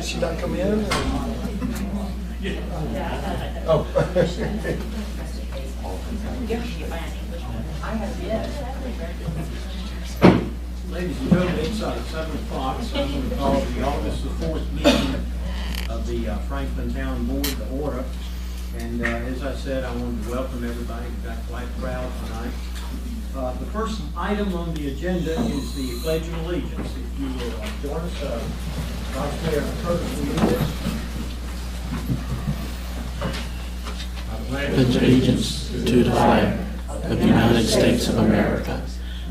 Did she not come in? Oh. Ladies and gentlemen, it's 7 o'clock, so I'm going to call the August the 4th meeting of the Franklin Town Board to order. And as I said, I wanted to welcome everybody. We've got quite a crowd tonight. The first item on the agenda is the Pledge of Allegiance. If you will join us, Vice Mayor Curtis will lead us. Pledge allegiance to the flag of the United States of America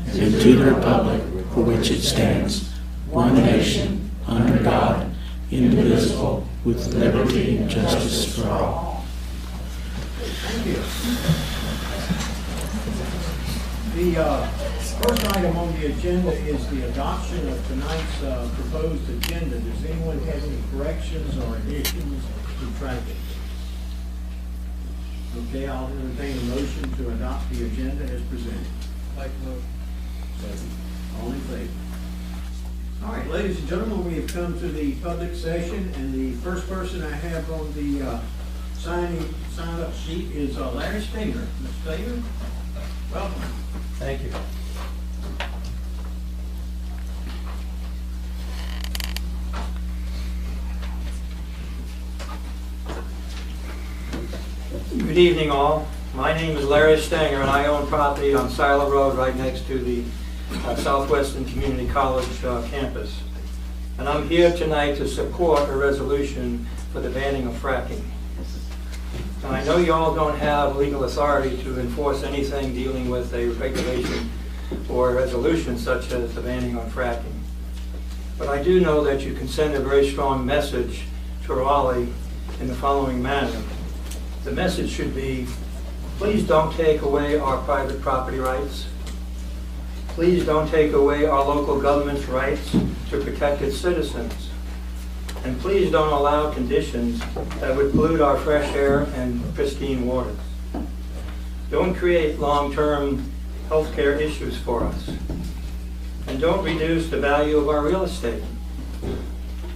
and to the republic for which it stands, one nation, under God, indivisible, with liberty and justice for all. Thank you. The first item on the agenda is the adoption of tonight's proposed agenda. Does anyone have any corrections or additions to track it? Okay, I'll entertain a motion to adopt the agenda as presented. Like motion. All in favor? All right, ladies and gentlemen, we have come to the public session, and the first person I have on the sign-up sheet is Larry Stinger. Mr. Stinger, welcome. Thank you. Good evening, all. My name is Larry Stanger, and I own property on Silo Road right next to the Southwestern Community College campus. And I'm here tonight to support a resolution for the banning of fracking. Now, I know you all don't have legal authority to enforce anything dealing with a regulation or a resolution such as the banning on fracking. But I do know that you can send a very strong message to Raleigh in the following manner. The message should be, please don't take away our private property rights. Please don't take away our local government's rights to protect its citizens. And please don't allow conditions that would pollute our fresh air and pristine waters. Don't create long-term healthcare issues for us. And don't reduce the value of our real estate.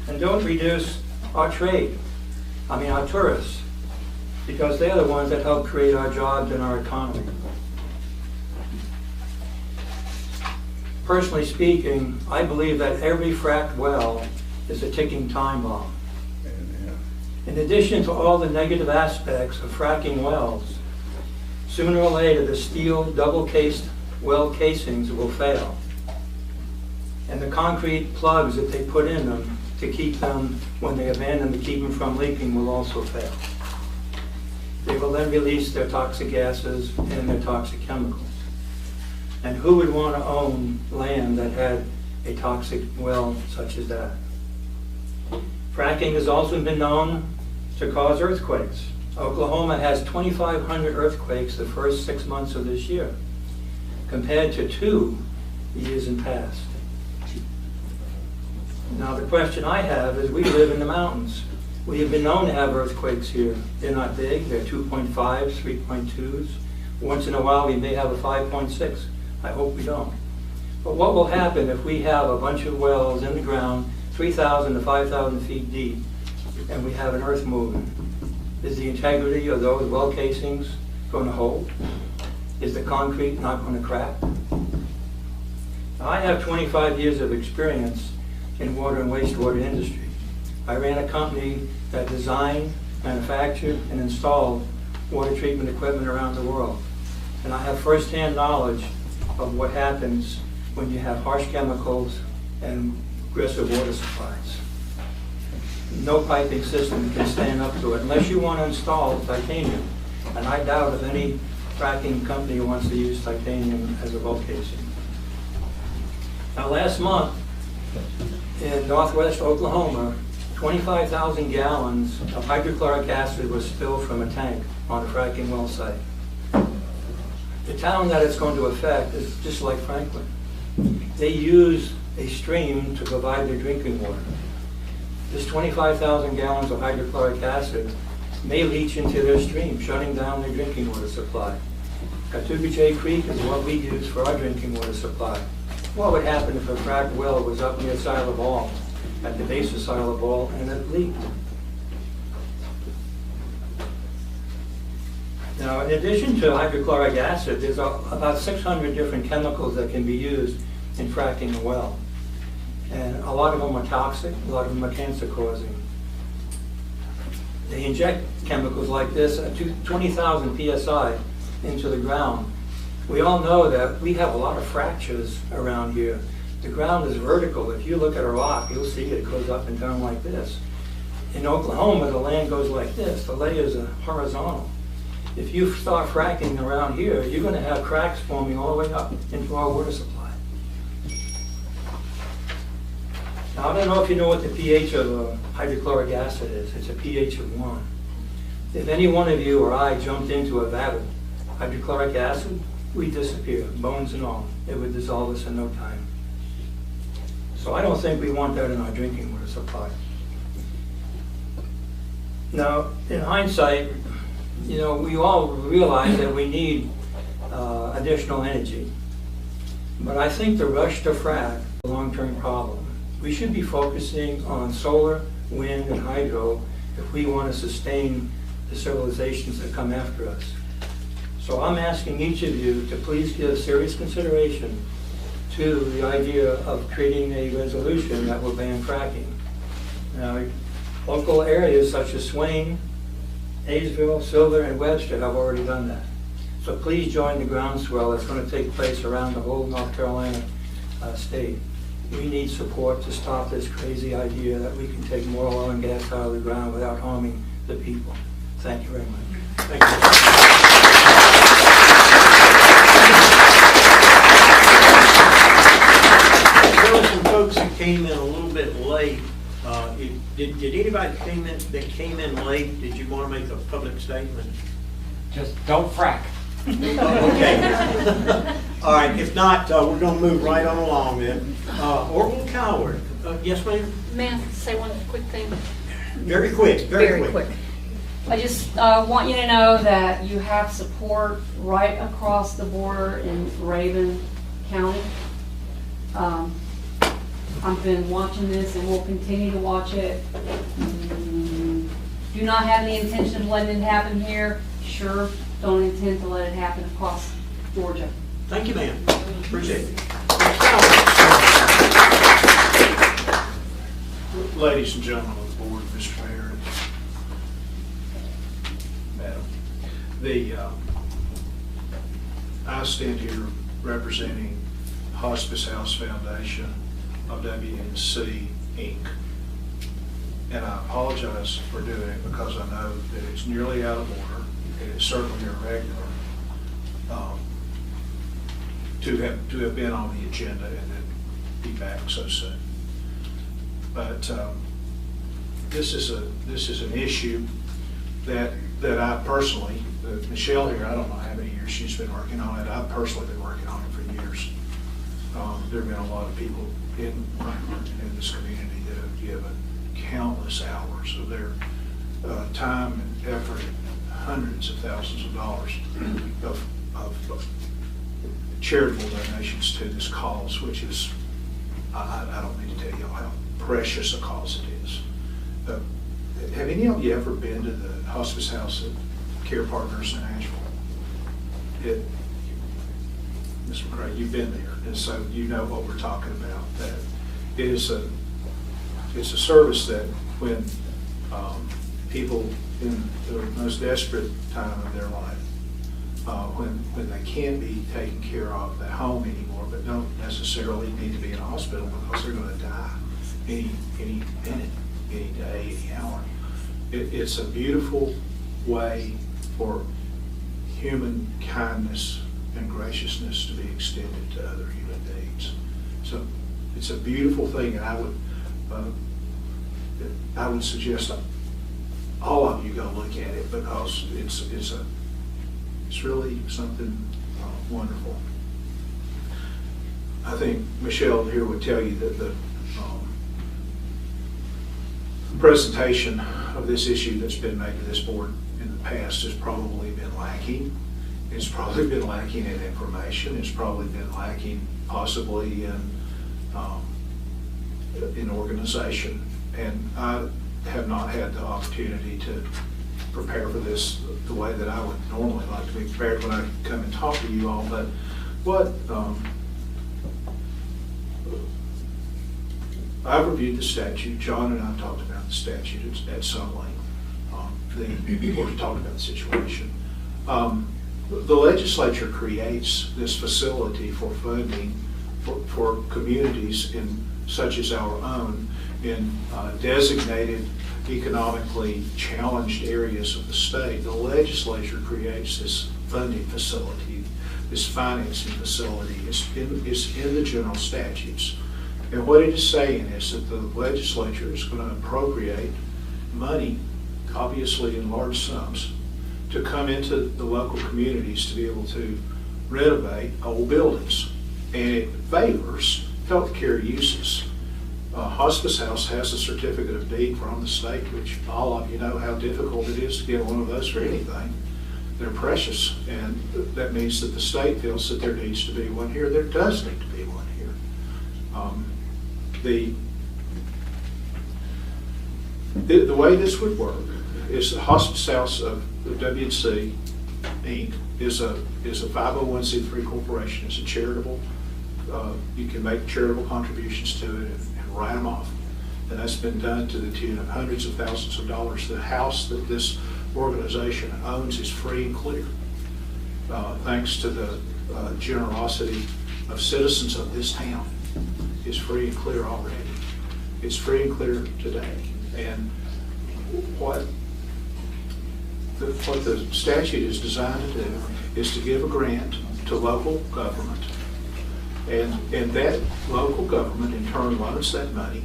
And don't reduce our trade, our tourists, because they're the ones that help create our jobs and our economy. Personally speaking, I believe that every fracked well is a ticking time bomb. In addition to all the negative aspects of fracking wells, sooner or later the steel double-cased well casings will fail. And the concrete plugs that they put in them to keep them, when they abandon to keep them from leaking, will also fail. They will then release their toxic gases and their toxic chemicals. And who would want to own land that had a toxic well such as that? Fracking has also been known to cause earthquakes. Oklahoma has 2,500 earthquakes the first 6 months of this year, compared to 2 years in past. Now the question I have is, we live in the mountains. We have been known to have earthquakes here. They're not big, they're 2.5s, 3.2s. Once in a while we may have a 5.6. I hope we don't. But what will happen if we have a bunch of wells in the ground 3,000 to 5,000 feet deep and we have an earth movement? Is the integrity of those well casings going to hold? Is the concrete not going to crack? Now, I have 25 years of experience in water and wastewater industry. I ran a company that designed, manufactured, and installed water treatment equipment around the world. And I have firsthand knowledge of what happens when you have harsh chemicals and aggressive water supplies. No piping system can stand up to it unless you want to install titanium. And I doubt if any fracking company wants to use titanium as a well casing. Now last month in northwest Oklahoma, 25,000 gallons of hydrochloric acid was spilled from a tank on a fracking well site. The town that it's going to affect is just like Franklin. They use a stream to provide their drinking water. This 25,000 gallons of hydrochloric acid may leach into their stream, shutting down their drinking water supply. Catooga Creek is what we use for our drinking water supply. What would happen if a fracked well was up near Silo Ball at the base of silo ball, and it leaked. Now, in addition to hydrochloric acid, there's about 600 different chemicals that can be used in fracking a well. And a lot of them are toxic, a lot of them are cancer-causing. They inject chemicals like this at 20,000 psi into the ground. We all know that we have a lot of fractures around here. The ground is vertical. If you look at a rock, you'll see it goes up and down like this. In Oklahoma, the land goes like this. The layers are horizontal. If you start fracking around here, you're going to have cracks forming all the way up into our water supply. Now, I don't know if you know what the pH of hydrochloric acid is. It's a pH of 1. If any one of you or I jumped into a vat of hydrochloric acid, we'd disappear, bones and all. It would dissolve us in no time. So I don't think we want that in our drinking water supply. Now, in hindsight, you know, we all realize that we need additional energy. But I think the rush to frack is a long-term problem. We should be focusing on solar, wind, and hydro if we want to sustain the civilizations that come after us. So I'm asking each of you to please give serious consideration to the idea of creating a resolution that will ban fracking. Now, local areas such as Swain, Hayesville, Silver, and Webster have already done that. So please join the groundswell that's going to take place around the whole North Carolina state. We need support to stop this crazy idea that we can take more oil and gas out of the ground without harming the people. Thank you very much. Thank you. There were some folks that came in a little bit late. Did anybody that came in late, did you want to make a public statement? Just don't frack. Okay. All right, if not, we're going to move right on along then. Orville Coward. Yes, ma'am? May I say one quick thing? Very quick, very quick. I just want you to know that you have support right across the border in Raven County. I've been watching this and will continue to watch it. Do not have any intention of letting it happen here. Sure, don't intend to let it happen across Georgia. Thank you, ma'am. Appreciate it. Ladies and gentlemen of the board, Mr. Mayor, Madam, I stand here representing Hospice House Foundation of WNC Inc. And I apologize for doing it because I know that it's nearly out of order. It is certainly irregular to have been on the agenda and then be back so soon. But this is an issue that I personally, Michelle here, I don't know how many years she's been working on it. I've personally been working on it for years. There have been a lot of people in this community that have given countless hours of their time and effort, hundreds of thousands of dollars of charitable donations to this cause, which is, I don't need to tell you how precious a cause it is. Have any of you ever been to the Hospice House at Care Partners in Asheville? Ms. McRae, you've been there, and so you know what we're talking about. That it's a service that when people in the most desperate time of their life, when they can't be taken care of at home anymore, but don't necessarily need to be in a hospital because they're going to die any minute, any day, any hour. It's a beautiful way for human kindness and graciousness to be extended to other human beings. So it's a beautiful thing, and I would suggest all of you go look at it because it's really something wonderful. I think Michelle here would tell you that the presentation of this issue that's been made to this board in the past has probably been lacking. It's probably been lacking in information. It's probably been lacking possibly in in organization, and I have not had the opportunity to prepare for this the way that I would normally like to be prepared when I come and talk to you all. But what I've reviewed the statute. John and I talked about the statute at some length. Or talked about the situation. The legislature creates this facility for funding for communities such as our own in designated economically challenged areas of the state. The legislature creates this funding facility, this financing facility. It's in the general statutes. And what it is saying is that the legislature is going to appropriate money, obviously in large sums, to come into the local communities to be able to renovate old buildings. And it favors healthcare uses. Hospice House has a certificate of need from the state, which all of you know how difficult it is to get one of those for anything. They're precious, and that means that the state feels that there needs to be one here. There does need to be one here. The way this would work is the Hospice House of the WNC Inc. is a 501c3 corporation. It's a charitable. You can make charitable contributions to it and write them off. And that's been done to the tune of hundreds of thousands of dollars. The house that this organization owns is free and clear, thanks to the generosity of citizens of this town. It's free and clear already. It's free and clear today. And what the statute is designed to do is to give a grant to local government, and that local government in turn loans that money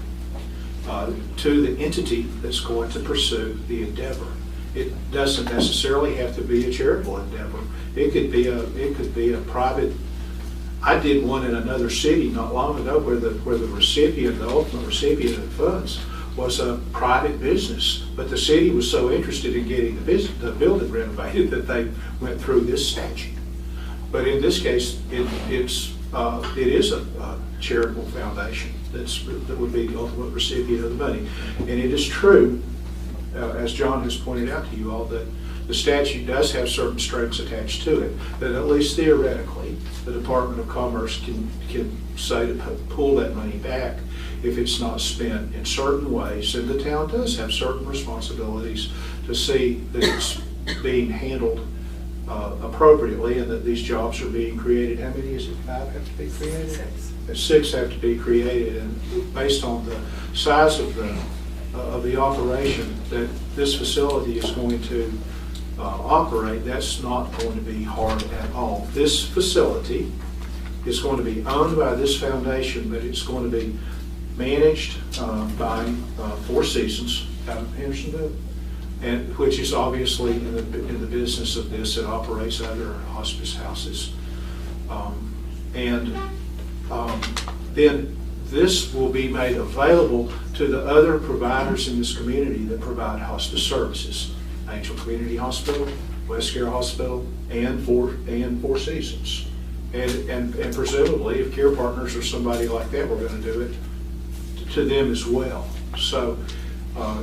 to the entity that's going to pursue the endeavor. It doesn't necessarily have to be a charitable endeavor. It could be a private. I did one in another city not long ago where the recipient, the ultimate recipient of the funds, was a private business, but the city was so interested in getting the building renovated that they went through this statute. But in this case, it is a charitable foundation that would be the ultimate recipient of the money. And it is true, as John has pointed out to you all, that the statute does have certain strings attached to it, that at least theoretically, the Department of Commerce can say to pull that money back if it's not spent in certain ways. And the town does have certain responsibilities to see that it's being handled appropriately and that these jobs are being created. How many is it? 5 have to be created? 6. 6 have to be created, and based on the size of the operation that this facility is going to operate, that's not going to be hard at all. This facility is going to be owned by this foundation, but it's going to be managed by Four Seasons out of Hendersonville, and which is obviously in the business of this. It operates other hospice houses, then this will be made available to the other providers in this community that provide hospice services: Angel Community Hospital, West Care Hospital, and Four Seasons, and presumably, if Care Partners or somebody like that were going to do it, to them as well. So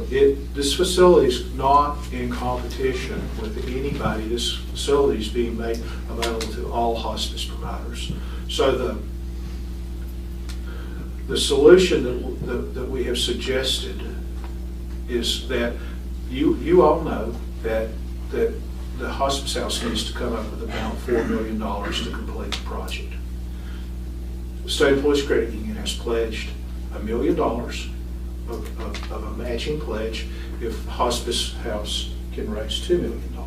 this facility is not in competition with anybody. This facility is being made available to all hospice providers. So the solution that we have suggested is that you all know that the hospice house needs to come up with about $4 million to complete the project. The State Employees Credit Union has pledged $1 million of a matching pledge if the hospice house can raise $2 million.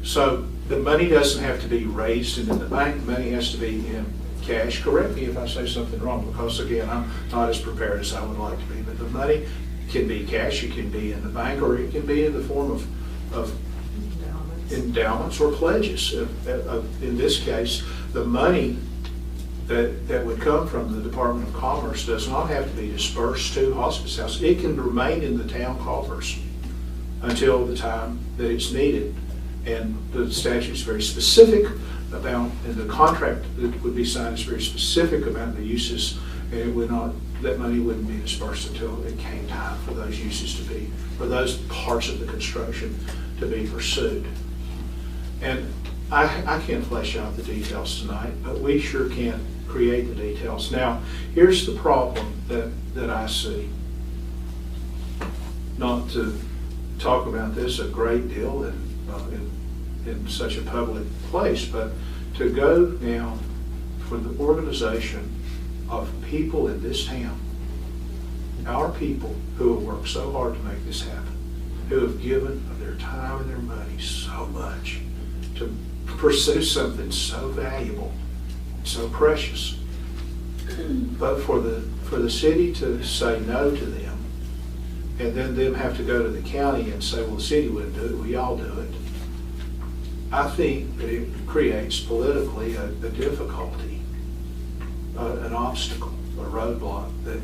So the money doesn't have to be raised into the bank. The money has to be in cash. Correct me if I say something wrong, because again, I'm not as prepared as I would like to be. But the money can be cash, it can be in the bank, or it can be in the form of endowments or pledges. In this case, the money that would come from the Department of Commerce does not have to be dispersed to hospice house. It can remain in the town coffers until the time that it's needed. And the statute is very specific about, and the contract that would be signed is very specific about the uses And it would not, that money wouldn't be dispersed until it came time for those uses to be, for those parts of the construction to be pursued. And I can't flesh out the details tonight, but we sure can create the details. Now, here's the problem that I see. Not to talk about this a great deal in such a public place, but to go now for the organization of people in this town, our people who have worked so hard to make this happen, who have given of their time and their money so much to pursue something so valuable, so precious. But for the city to say no to them, and then them have to go to the county and say, well, the city wouldn't do it, we all do it. I think that it creates politically a difficulty, an obstacle, a roadblock that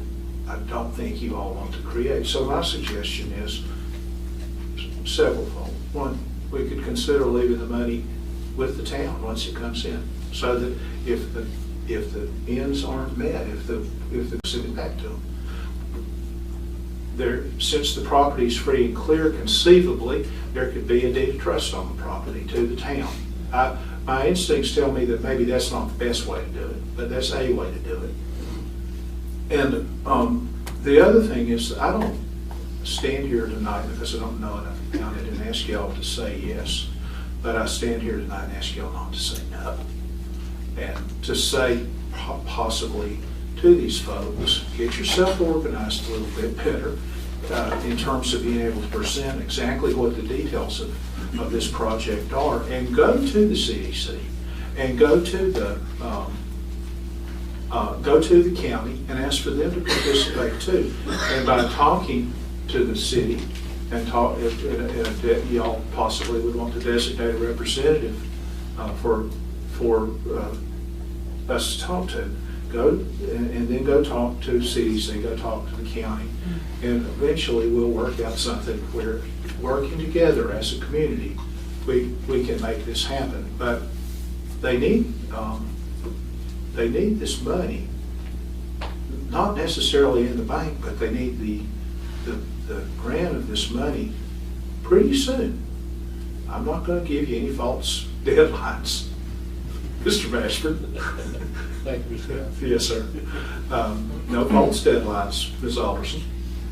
I don't think you all want to create. So my suggestion is severalfold. One, we could consider leaving the money with the town once it comes in, so that if the ends aren't met, if the send it back to them. Since the property is free and clear, conceivably there could be a deed of trust on the property to the town. My instincts tell me that maybe that's not the best way to do it, but that's a way to do it. And the other thing is, I don't stand here tonight because I don't know enough about it and ask y'all to say yes, but I stand here tonight and ask y'all not to say no, and to say possibly to these folks, get yourself organized a little bit better in terms of being able to present exactly what the details of this project are, and go to the CDC and go to the county and ask for them to participate too. And by talking to the city and y'all possibly would want to designate a representative for us to talk to. Go and then go talk to CDC, go talk to the county, and eventually we'll work out something where, working together as a community, we can make this happen. But they need this money, not necessarily in the bank, but they need the grant of this money pretty soon. I'm not going to give you any false deadlines, Mr. Bashford. Thank you, Mr. Gavel. Yes, sir. No false deadlines, Ms. Alderson.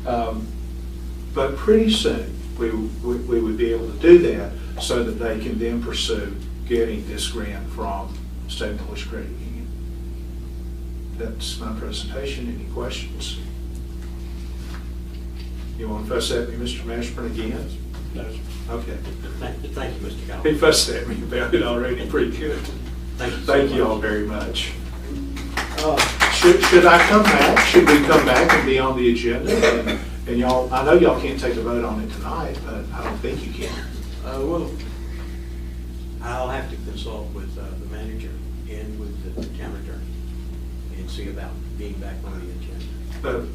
But pretty soon, we would be able to do that so that they can then pursue getting this grant from State Police Credit Union. That's my presentation. Any questions? You want to fuss at me, Mr. Mashburn, again? No. Okay. Thank you, Mr. Gavel. He fussed at me about it already pretty good. Thank you all very much. Should I come back? Should we come back and be on the agenda? And y'all, I know y'all can't take a vote on it tonight, but I don't think you can. Well, I'll have to consult with the manager and with the town attorney and see about being back on the agenda. But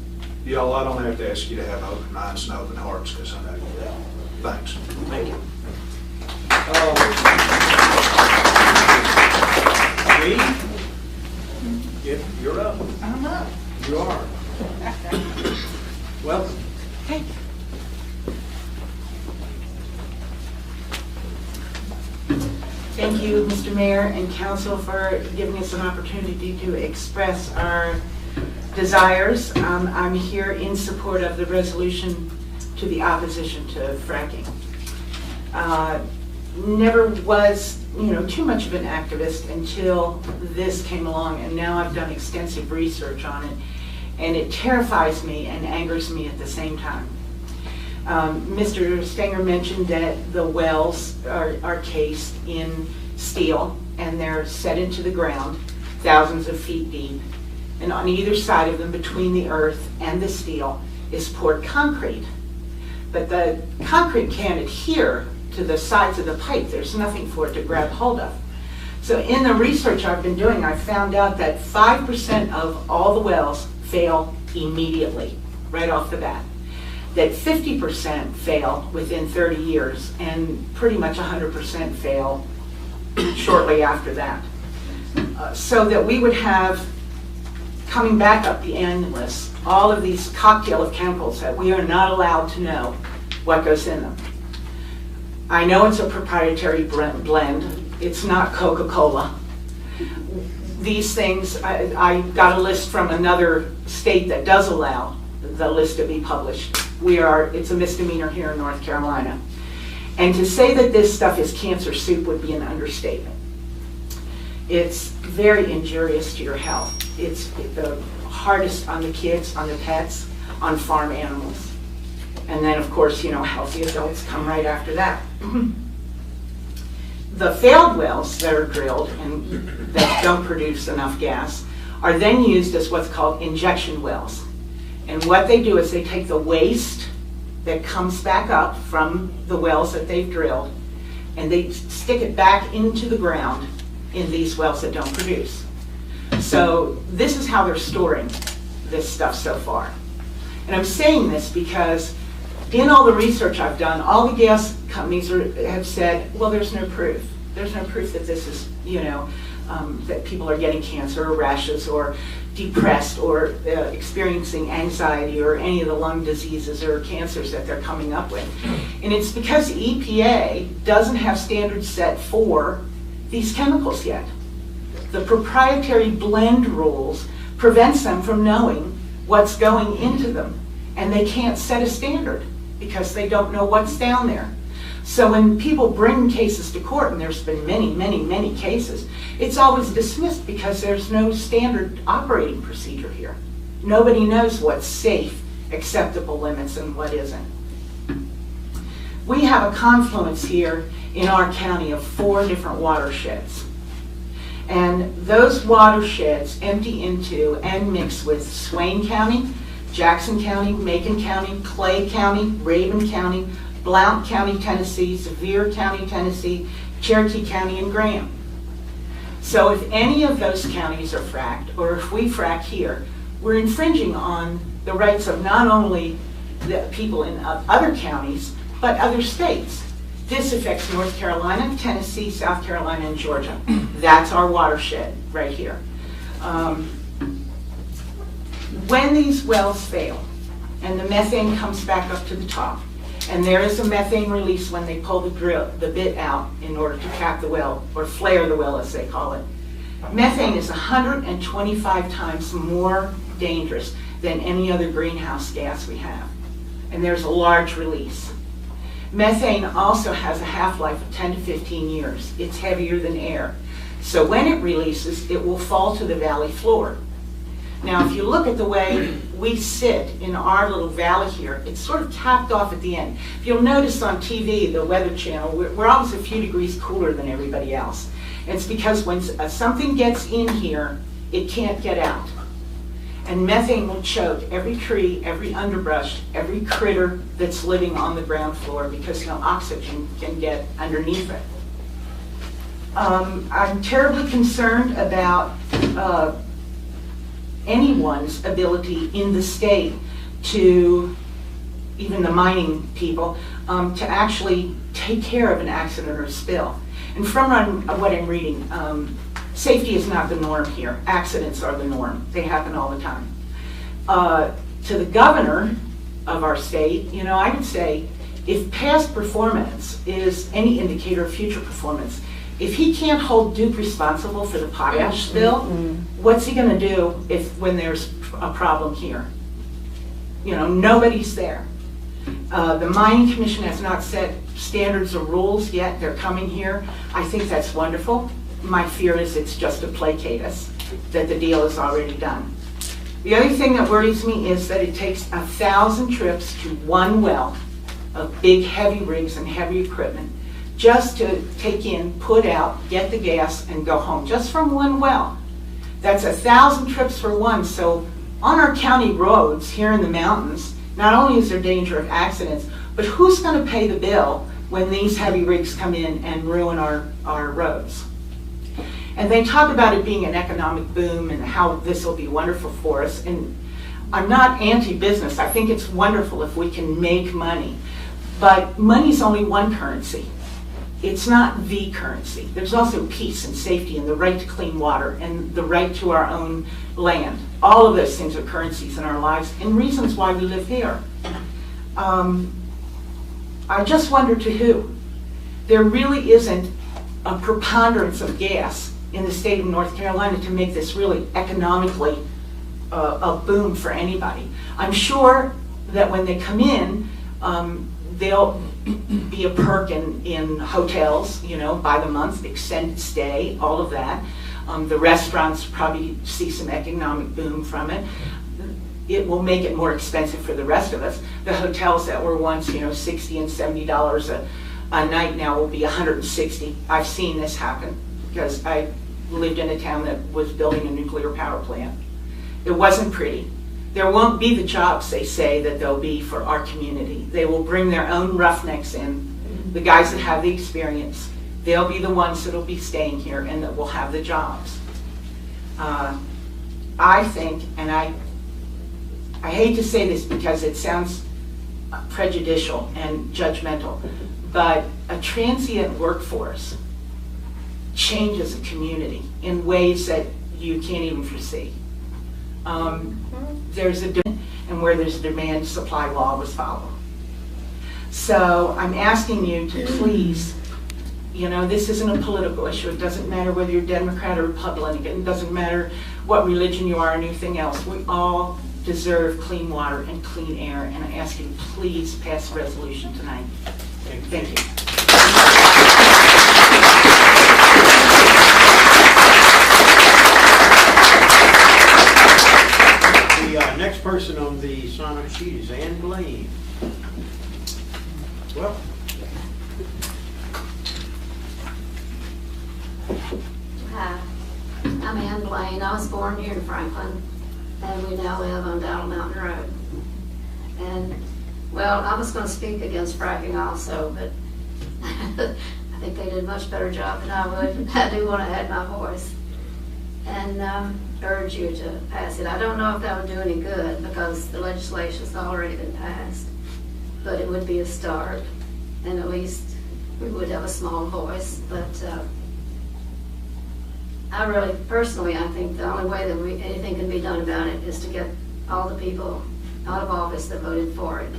y'all, I don't have to ask you to have open minds and open hearts, because I know you will. Thanks. Thank you. If you're up. I'm up. You are. Welcome. Thank you. Thank you, Mr. Mayor and Council, for giving us an opportunity to express our desires. I'm here in support of the resolution to the opposition to fracking. Never was, too much of an activist until this came along, and now I've done extensive research on it, and it terrifies me and angers me at the same time. Mr. Stenger mentioned that the wells are cased in steel, and they're set into the ground thousands of feet deep, and on either side of them, between the earth and the steel, is poured concrete. But the concrete can't adhere to the sides of the pipe. There's nothing for it to grab hold of. So in the research I've been doing, I found out that 5% of all the wells fail immediately, right off the bat. That 50% fail within 30 years, and pretty much 100% fail shortly after that. So that we would have coming back up the endless, all of these cocktail of chemicals that we are not allowed to know what goes in them. I know it's a proprietary blend. It's not Coca-Cola. These things, I got a list from another state that does allow the list to be published. It's a misdemeanor here in North Carolina. And to say that this stuff is cancer soup would be an understatement. It's very injurious to your health. It's the hardest on the kids, on the pets, on farm animals. And then, of course, healthy adults come right after that. The failed wells that are drilled and that don't produce enough gas are then used as what's called injection wells. And what they do is they take the waste that comes back up from the wells that they've drilled and they stick it back into the ground in these wells that don't produce. So this is how they're storing this stuff so far. And I'm saying this because in all the research I've done, all the gas companies have said, well, there's no proof. There's no proof that this is, that people are getting cancer or rashes or depressed or experiencing anxiety or any of the lung diseases or cancers that they're coming up with. And it's because the EPA doesn't have standards set for these chemicals yet. The proprietary blend rules prevents them from knowing what's going into them. And they can't set a standard because they don't know what's down there. So when people bring cases to court, and there's been many, many, many cases, it's always dismissed because there's no standard operating procedure here. Nobody knows what's safe, acceptable limits, and what isn't. We have a confluence here in our county of 4 different watersheds. And those watersheds empty into and mix with Swain County, Jackson County, Macon County, Clay County, Raven County, Blount County, Tennessee, Sevier County, Tennessee, Cherokee County, and Graham. So if any of those counties are fracked, or if we frack here, we're infringing on the rights of not only the people in other counties, but other states. This affects North Carolina, Tennessee, South Carolina, and Georgia. That's our watershed right here. When these wells fail, and the methane comes back up to the top, and there is a methane release when they pull the bit out in order to cap the well, or flare the well as they call it. Methane is 125 times more dangerous than any other greenhouse gas we have. And there's a large release. Methane also has a half-life of 10 to 15 years. It's heavier than air. So when it releases, it will fall to the valley floor. Now, if you look at the way we sit in our little valley here, it's sort of capped off at the end. If you'll notice on TV, the Weather Channel, we're always a few degrees cooler than everybody else. And it's because when something gets in here, it can't get out. And methane will choke every tree, every underbrush, every critter that's living on the ground floor because no oxygen can get underneath it. I'm terribly concerned about anyone's ability in the state to, even the mining people, to actually take care of an accident or spill. And from what I'm reading, safety is not the norm here. Accidents are the norm. They happen all the time. To the governor of our state, I would say if past performance is any indicator of future performance, if he can't hold Duke responsible for the potash spill, what's he going to do when there's a problem here? Nobody's there. The Mining Commission has not set standards or rules yet. They're coming here. I think that's wonderful. My fear is it's just to placate us, that the deal is already done. The other thing that worries me is that it takes 1,000 trips to one well of big heavy rigs and heavy equipment just to take in, put out, get the gas, and go home, just from one well. That's 1,000 trips for one. So on our county roads here in the mountains, not only is there danger of accidents, but who's going to pay the bill when these heavy rigs come in and ruin our roads? And they talk about it being an economic boom and how this will be wonderful for us. And I'm not anti-business. I think it's wonderful if we can make money. But money's only one currency. it's not the currency. There's also peace and safety and the right to clean water and the right to our own land. All of those things are currencies in our lives and reasons why we live here. I just wonder to who. There really isn't a preponderance of gas in the state of North Carolina to make this really economically a boom for anybody. I'm sure that when they come in, they'll be a perk in hotels, you know, by the month, extended stay, all of that. The restaurants probably see some economic boom from it. It will make it more expensive for the rest of us. The hotels that were once, you know, $60 and $70 a night now will be $160. I've seen this happen because I lived in a town that was building a nuclear power plant. It wasn't pretty. There won't be the jobs, they say, that there'll be for our community. They will bring their own roughnecks in, the guys that have the experience. They'll be the ones that'll be staying here and that will have the jobs. I think, and I hate to say this because it sounds prejudicial and judgmental, but a transient workforce changes a community in ways that you can't even foresee. There's a demand, and where there's a demand, supply law was followed. So I'm asking you to please, you know, this isn't a political issue. It doesn't matter whether you're Democrat or Republican. It doesn't matter what religion you are or anything else. We all deserve clean water and clean air, and I ask you to please pass a resolution tonight. Thank you. The next person on the sign-up sheet is Ann Blaine. Well, Hi, I'm Ann Blaine. I was born here in Franklin, and we now live on Battle Mountain Road. And, well, I was going to speak against fracking also, but I think they did a much better job than I would. I do want to add my voice and urge you to pass it. I don't know if that would do any good because the legislation's already been passed, but it would be a start, and at least we would have a small voice. But I really, personally, I think the only way that anything can be done about it is to get all the people out of office that voted for it.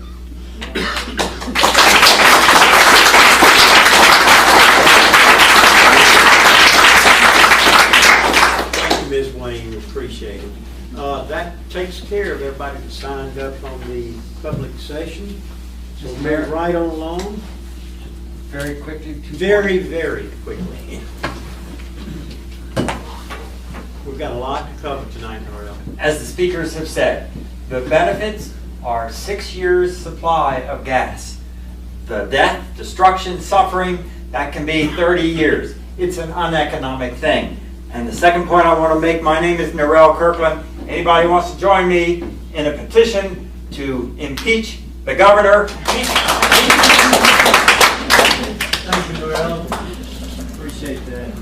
thank you, Ms. Blaine. We appreciate it. That takes care of everybody that signed up on the public session. So we'll move right on along. Very quickly. Very, very quickly. We've got a lot to cover tonight, Norrell. As the speakers have said, the benefits are 6 years supply of gas. The death, destruction, suffering, that can be 30 years. It's an uneconomic thing. And the second point I want to make, my name is Norrell Kirkland. Anybody wants to join me in a petition to impeach the governor? Thank you, Noel. Appreciate that.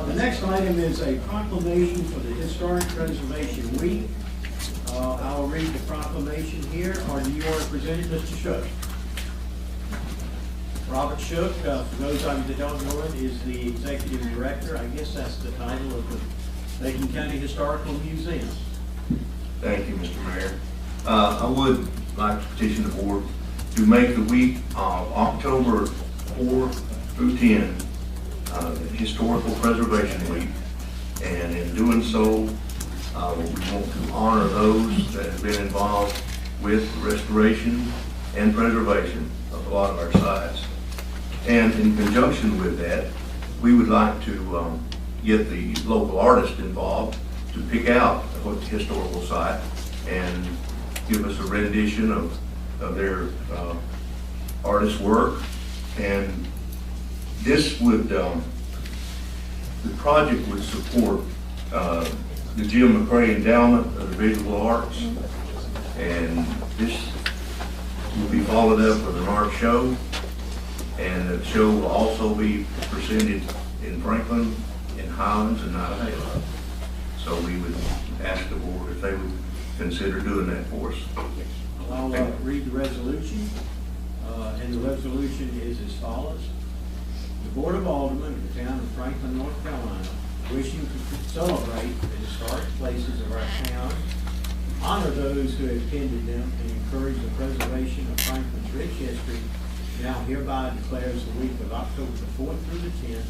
The next item is a proclamation for the Historic Preservation Week. I'll read the proclamation here, or do you want to present it, Mr. Shook? Robert Shook, for those of you that don't know it, is the Executive Director. I guess that's the title of the Macon County Historical Museum. Thank you, Mr. Mayor. I would like to petition the board to make the week of October 4 through 10 Historical Preservation Week. And in doing so, we want to honor those that have been involved with the restoration and preservation of a lot of our sites. And in conjunction with that, we would like to get the local artists involved to pick out a historical site and give us a rendition of their artist work. And this would, the project would support the Jim McCray Endowment of the Visual Arts. And this will be followed up with an art show. And the show will also be presented in Franklin, in Highlands, and Navajo. So we would ask the board if they would consider doing that for us. I'll read the resolution. And the resolution is as follows. The Board of Aldermen of the town of Franklin, North Carolina, wishing to celebrate the historic places of our town, honor those who have attended them, and encourage the preservation of Franklin's rich history, now hereby declares the week of October the 4th through the 10th,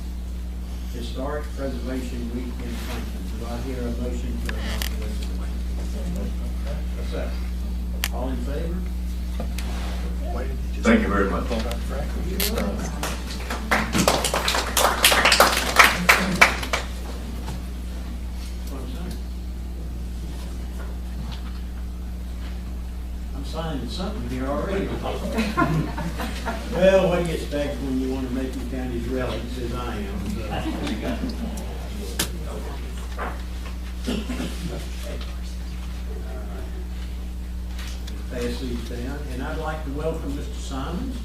Historic Preservation Week in Franklin. Do I hear a motion to adopt the resolution? A second. All in favor? Thank you very much. I'm signing something here already. Well, what do you expect when you want to make your county's relics, as I am? Pass these down, and I'd like to welcome Mr. Simons,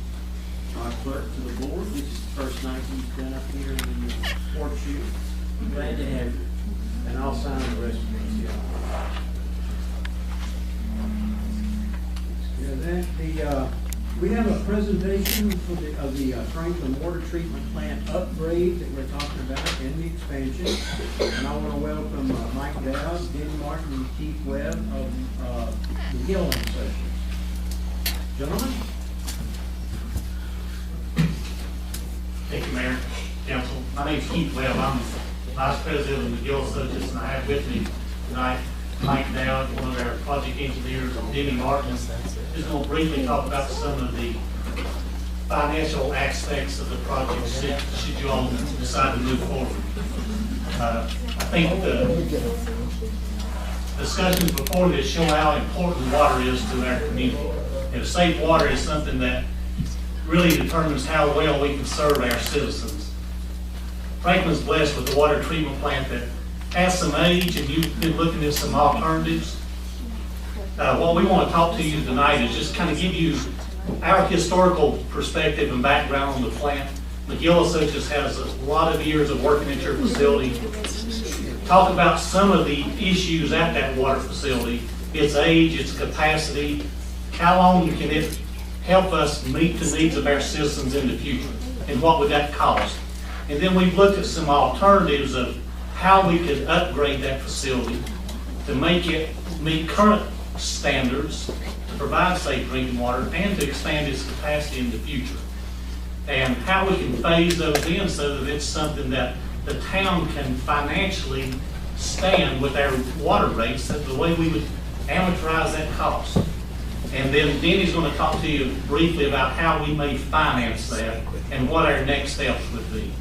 our clerk, to the board. This is the first night he's been up here in the horseshoe. Glad to have you, and I'll sign the rest of these. We have a presentation for of the Franklin Water Treatment Plant upgrade that we're talking about and the expansion. And I want to welcome Mike Gavel, Dan Martin, and Keith Webb of the Gavel Associates. Gentlemen? Thank you, Mayor, Council. My name is Keith Webb. I'm Vice President of the Gavel Associates, and I have with me tonight Mike Dowd, one of our project engineers, and Denny Martin. Just going to briefly talk about some of the financial aspects of the project should you all decide to move forward. I think the discussions before this show how important water is to our community. And safe water is something that really determines how well we can serve our citizens. Franklin's blessed with a water treatment plant that has some age, and you've been looking at some alternatives. What we want to talk to you tonight is just kind of give you our historical perspective and background on the plant. McGill Associates has a lot of years of working at your facility. Talk about some of the issues at that water facility, its age, its capacity, how long can it help us meet the needs of our citizens in the future, and what would that cost. And then we've looked at some alternatives of how we could upgrade that facility to make it meet current standards, to provide safe drinking water, and to expand its capacity in the future. And how we can phase those in so that it's something that the town can financially stand with our water rates, the way we would amortize that cost. And then Denny's going to talk to you briefly about how we may finance that and what our next steps would be.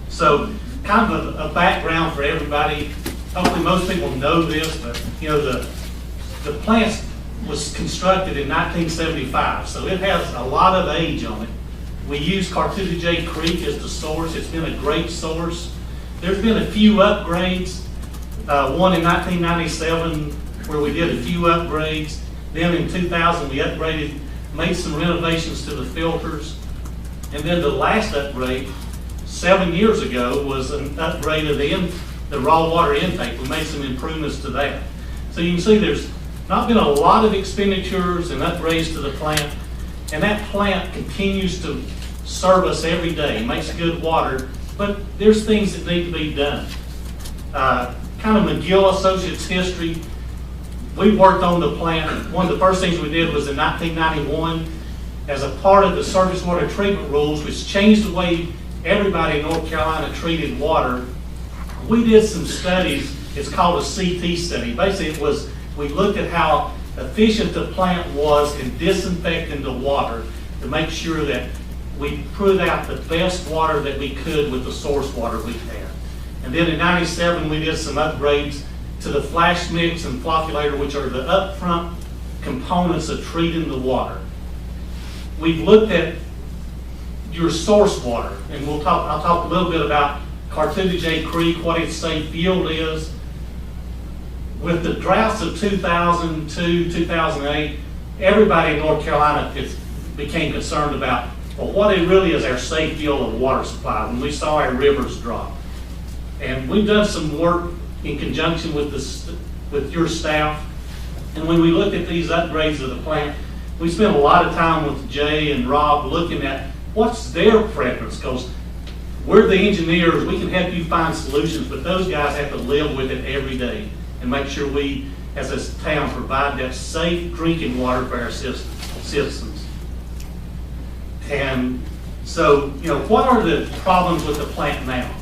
So, kind of a background for everybody. Hopefully most people know this, but you know, the plant was constructed in 1975, so it has a lot of age on it. We use Cartouche Creek as the source. It's been a great source. There's been a few upgrades. One in 1997 where we did a few upgrades. Then in 2000 we upgraded, made some renovations to the filters. And then the last upgrade 7 years ago was an upgrade of the raw water intake. We made some improvements to that. So you can see there's not been a lot of expenditures and upgrades to the plant, and that plant continues to serve us every day, makes good water, but there's things that need to be done. Kind of McGill Associates history, we worked on the plant. One of the first things we did was in 1991, as a part of the surface water treatment rules, which changed the way everybody in North Carolina treated water. We did some studies. It's called a CT study. Basically, it was, we looked at how efficient the plant was in disinfecting the water to make sure that we put out the best water that we could with the source water we had. And then in '97, we did some upgrades to the flash mix and flocculator, which are the upfront components of treating the water. We've looked at your source water, and I'll talk a little bit about Cartouche Creek, what its safe yield is. With the droughts of 2002, 2008, everybody in North Carolina became concerned about, well, what it really is our safe yield of water supply when we saw our rivers drop. And we've done some work in conjunction with your staff. And when we looked at these upgrades of the plant, we spent a lot of time with Jay and Rob looking at what's their preference, because we're the engineers, we can help you find solutions, but those guys have to live with it every day and make sure we, as a town, provide that safe drinking water for our citizens. And so, what are the problems with the plant now?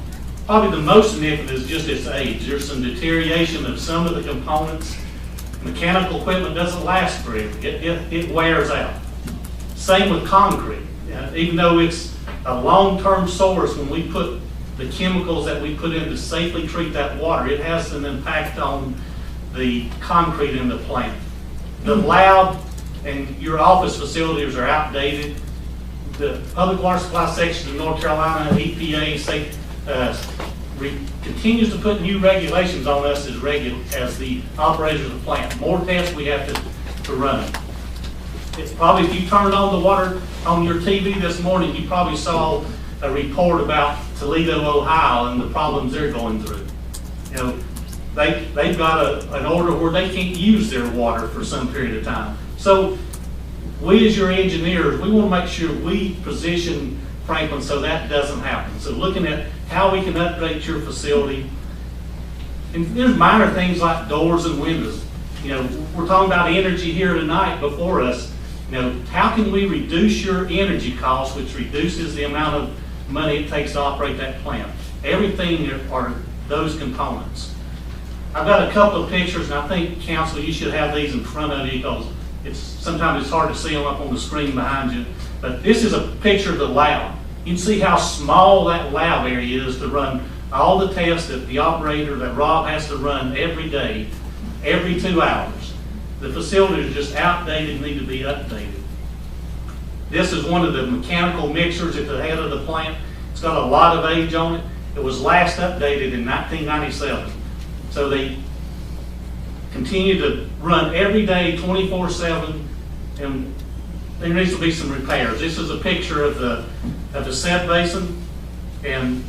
Probably the most significant is just its age. There's some deterioration of some of the components. Mechanical equipment doesn't last forever. It wears out. Same with concrete. Even though it's a long-term source, when we put the chemicals that we put in to safely treat that water, it has an impact on the concrete in the plant. The lab and your office facilities are outdated. The Public Water Supply section of North Carolina, EPA, continues to put new regulations on us as the operators of the plant. More tests we have to run. It's probably, if you turned on the water on your TV this morning, you probably saw a report about Toledo, Ohio, and the problems they're going through. They've got an order where they can't use their water for some period of time. So we, as your engineers, we want to make sure we position Franklin so that doesn't happen. So looking at how we can upgrade your facility, and there's minor things like doors and windows. We're talking about energy here tonight before us. How can we reduce your energy costs, which reduces the amount of money it takes to operate that plant? Everything are those components. I've got a couple of pictures, and I think, Council, you should have these in front of you because sometimes it's hard to see them up on the screen behind you. But this is a picture of the lab. You can see how small that lab area is to run all the tests that the operator, that Rob has to run every day, every 2 hours. The facilities are just outdated and need to be updated. This is one of the mechanical mixers at the head of the plant. It's got a lot of age on it. It was last updated in 1997. So they continue to run every day, 24/7, and there needs to be some repairs. This is a picture of the set basin, and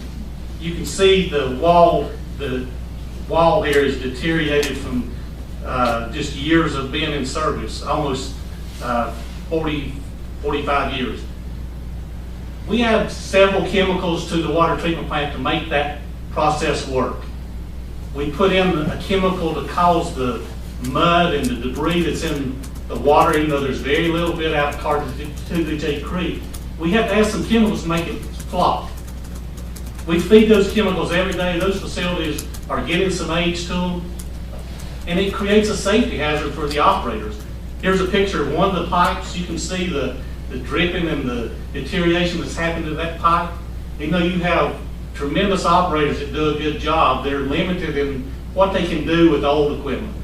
you can see the wall here is deteriorated from just years of being in service, almost 45 years. We add several chemicals to the water treatment plant to make that process work. We put in a chemical to cause the mud and the debris that's in the water, even though there's very little bit out of Cartagena Creek. We have to add some chemicals to make it flop. We feed those chemicals every day. Those facilities are getting some age to them, and it creates a safety hazard for the operators. Here's a picture of one of the pipes. You can see the dripping and the deterioration that's happened to that pipe. Even though you have tremendous operators that do a good job, they're limited in what they can do with old equipment.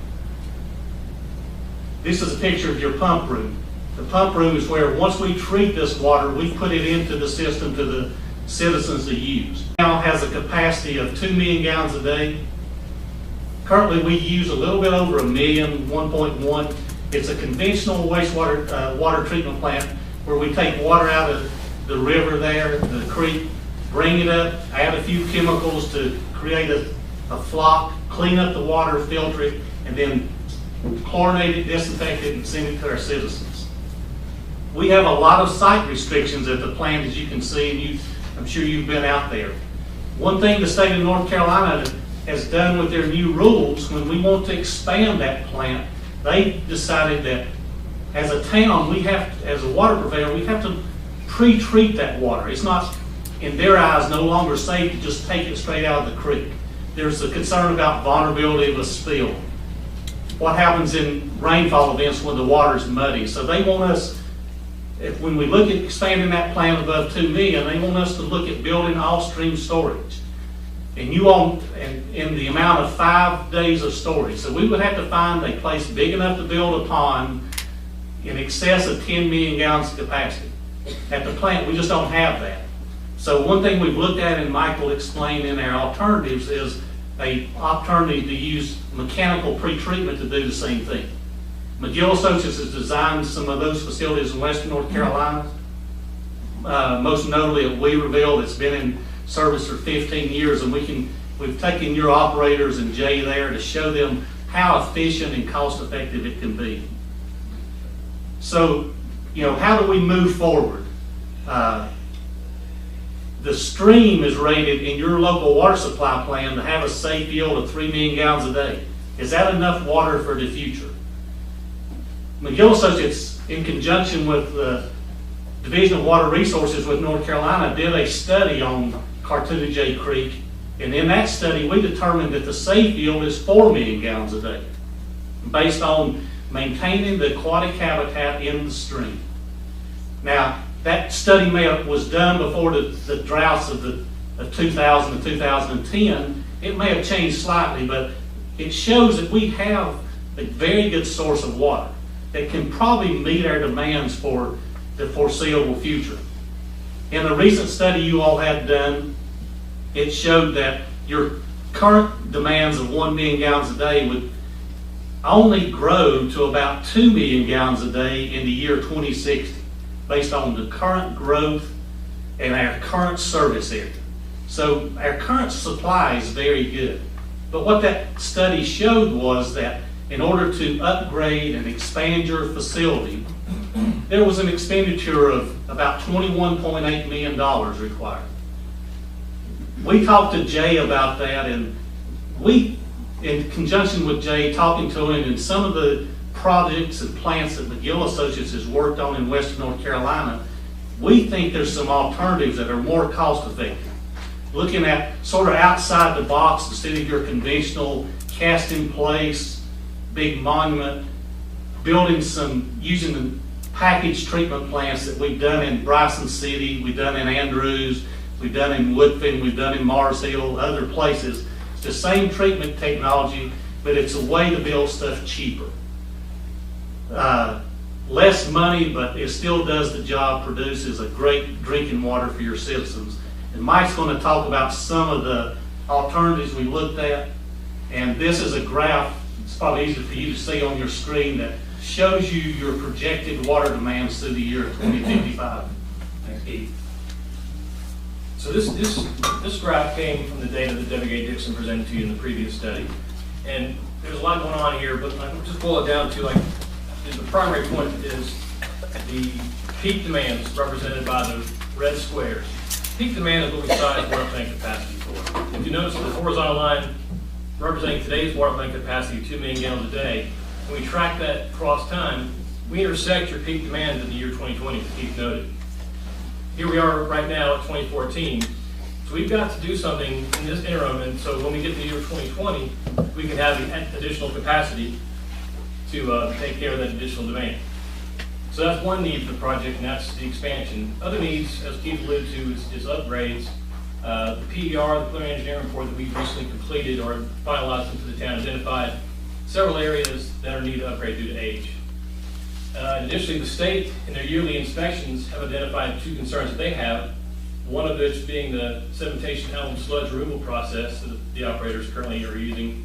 This is a picture of your pump room. The pump room is where, once we treat this water, we put it into the system to the citizens to use. Now has a capacity of 2 million gallons a day. Currently, we use a little bit over 1 million, 1.1. It's a conventional wastewater water treatment plant where we take water out of the river there, the creek, bring it up, add a few chemicals to create a flock, clean up the water, filter it, and then chlorinate it, disinfect it, and send it to our citizens. We have a lot of site restrictions at the plant, as you can see, and I'm sure you've been out there. One thing the state of North Carolina has done with their new rules, when we want to expand that plant, they decided that as a town, as a water purveyor, we have to pre-treat that water. It's not, in their eyes, no longer safe to just take it straight out of the creek. There's a concern about vulnerability of a spill. What happens in rainfall events when the water's muddy? So they want us, when we look at expanding that plant above 2 million, they want us to look at building off-stream storage. And in the amount of 5 days of storage. So we would have to find a place big enough to build a pond in excess of 10 million gallons of capacity. At the plant, we just don't have that. So one thing we've looked at, and Michael explained in our alternatives, is an alternative to use mechanical pretreatment to do the same thing. McGill Associates has designed some of those facilities in western North Carolina, most notably at Weaverville, that's been in service for 15 years, and we've taken your operators and Jay there to show them how efficient and cost effective it can be. So, how do we move forward? the stream is rated in your local water supply plan to have a safe yield of 3 million gallons a day. Is that enough water for the future? McGill Associates, in conjunction with the Division of Water Resources with North Carolina, did a study on Cartooga Creek, and in that study we determined that the safe yield is 4 million gallons a day, based on maintaining the aquatic habitat in the stream. Now, that study was done before the droughts of 2000 and 2010. It may have changed slightly, but it shows that we have a very good source of water that can probably meet our demands for the foreseeable future. In a recent study you all had done, it showed that your current demands of 1 million gallons a day would only grow to about 2 million gallons a day in the year 2060, based on the current growth and our current service area. So our current supply is very good. But what that study showed was that in order to upgrade and expand your facility, there was an expenditure of about $21.8 million required. We talked to Jay about that, and we, in conjunction with Jay, talking to him, and some of the projects and plants that McGill Associates has worked on in Western North Carolina, we think there's some alternatives that are more cost effective. Looking at sort of outside the box instead of your conventional cast in place, big monument, using the package treatment plants that we've done in Bryson City, we've done in Andrews, we've done in Woodfin, we've done in Mars Hill, other places. It's the same treatment technology, but it's a way to build stuff cheaper. Less money, but it still does the job, produces a great drinking water for your citizens. And Mike's going to talk about some of the alternatives we looked at. And this is a graph, it's probably easier for you to see on your screen, that shows you your projected water demands through the year 2055. Thanks, Keith. So this graph came from the data that Debbie A. Dixon presented to you in the previous study. And there's a lot going on here, but I'll just boil it down to, like, the primary point is the peak demands represented by the red squares. Peak demand is what we size water plant capacity for. If you notice the horizontal line representing today's water plant capacity of 2 million gallons a day, when we track that across time, we intersect your peak demand in the year 2020, as Keith noted. Here we are right now at 2014. So we've got to do something in this interim, and so when we get to the year 2020, we can have the additional capacity to take care of that additional demand. So that's one need for the project, and that's the expansion. Other needs, as Keith alluded to, is upgrades. The PER, the preliminary engineering report that we've recently completed or finalized into the town, identified several areas that are needed to upgrade due to age. Additionally, the state, in their yearly inspections, have identified 2 concerns that they have, one of which being the sedimentation alum sludge removal process that the operators currently are using.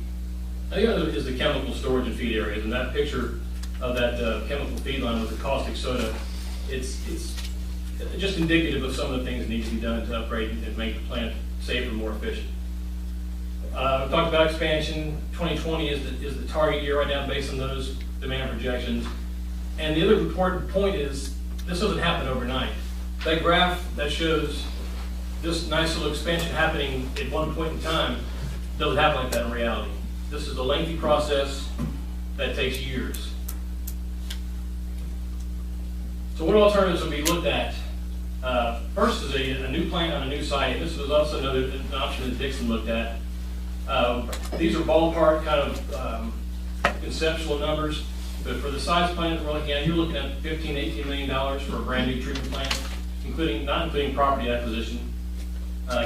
And the other is the chemical storage and feed areas. And that picture of that chemical feed line with the caustic soda, it's just indicative of some of the things that need to be done to upgrade and make the plant safer and more efficient. We talked about expansion. 2020 is the target year right now based on those demand projections. And the other important point is this doesn't happen overnight. That graph that shows this nice little expansion happening at one point in time doesn't happen like that in reality. This is a lengthy process that takes years. So what alternatives have we looked at? First is a new plant on a new site. This was also an option that Dixon looked at. These are ballpark kind of conceptual numbers, but for the size plant that we're looking at, you're looking at $15 to $18 million for a brand new treatment plant, not including property acquisition.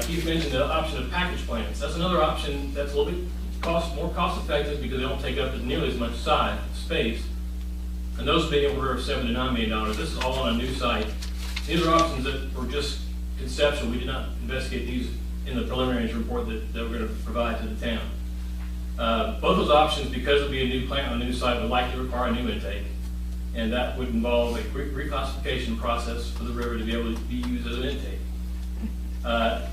Keith mentioned the option of package plants. That's another option that's a little bit more cost effective because they don't take up nearly as much space. And those being order of $7 to $9 million. This is all on a new site. These are options that were just conceptual. We did not investigate these in the preliminary report that we're going to provide to the town. Both those options, because it'll be a new plant on a new site, would likely require a new intake. And that would involve a reclassification process for the river to be able to be used as an intake.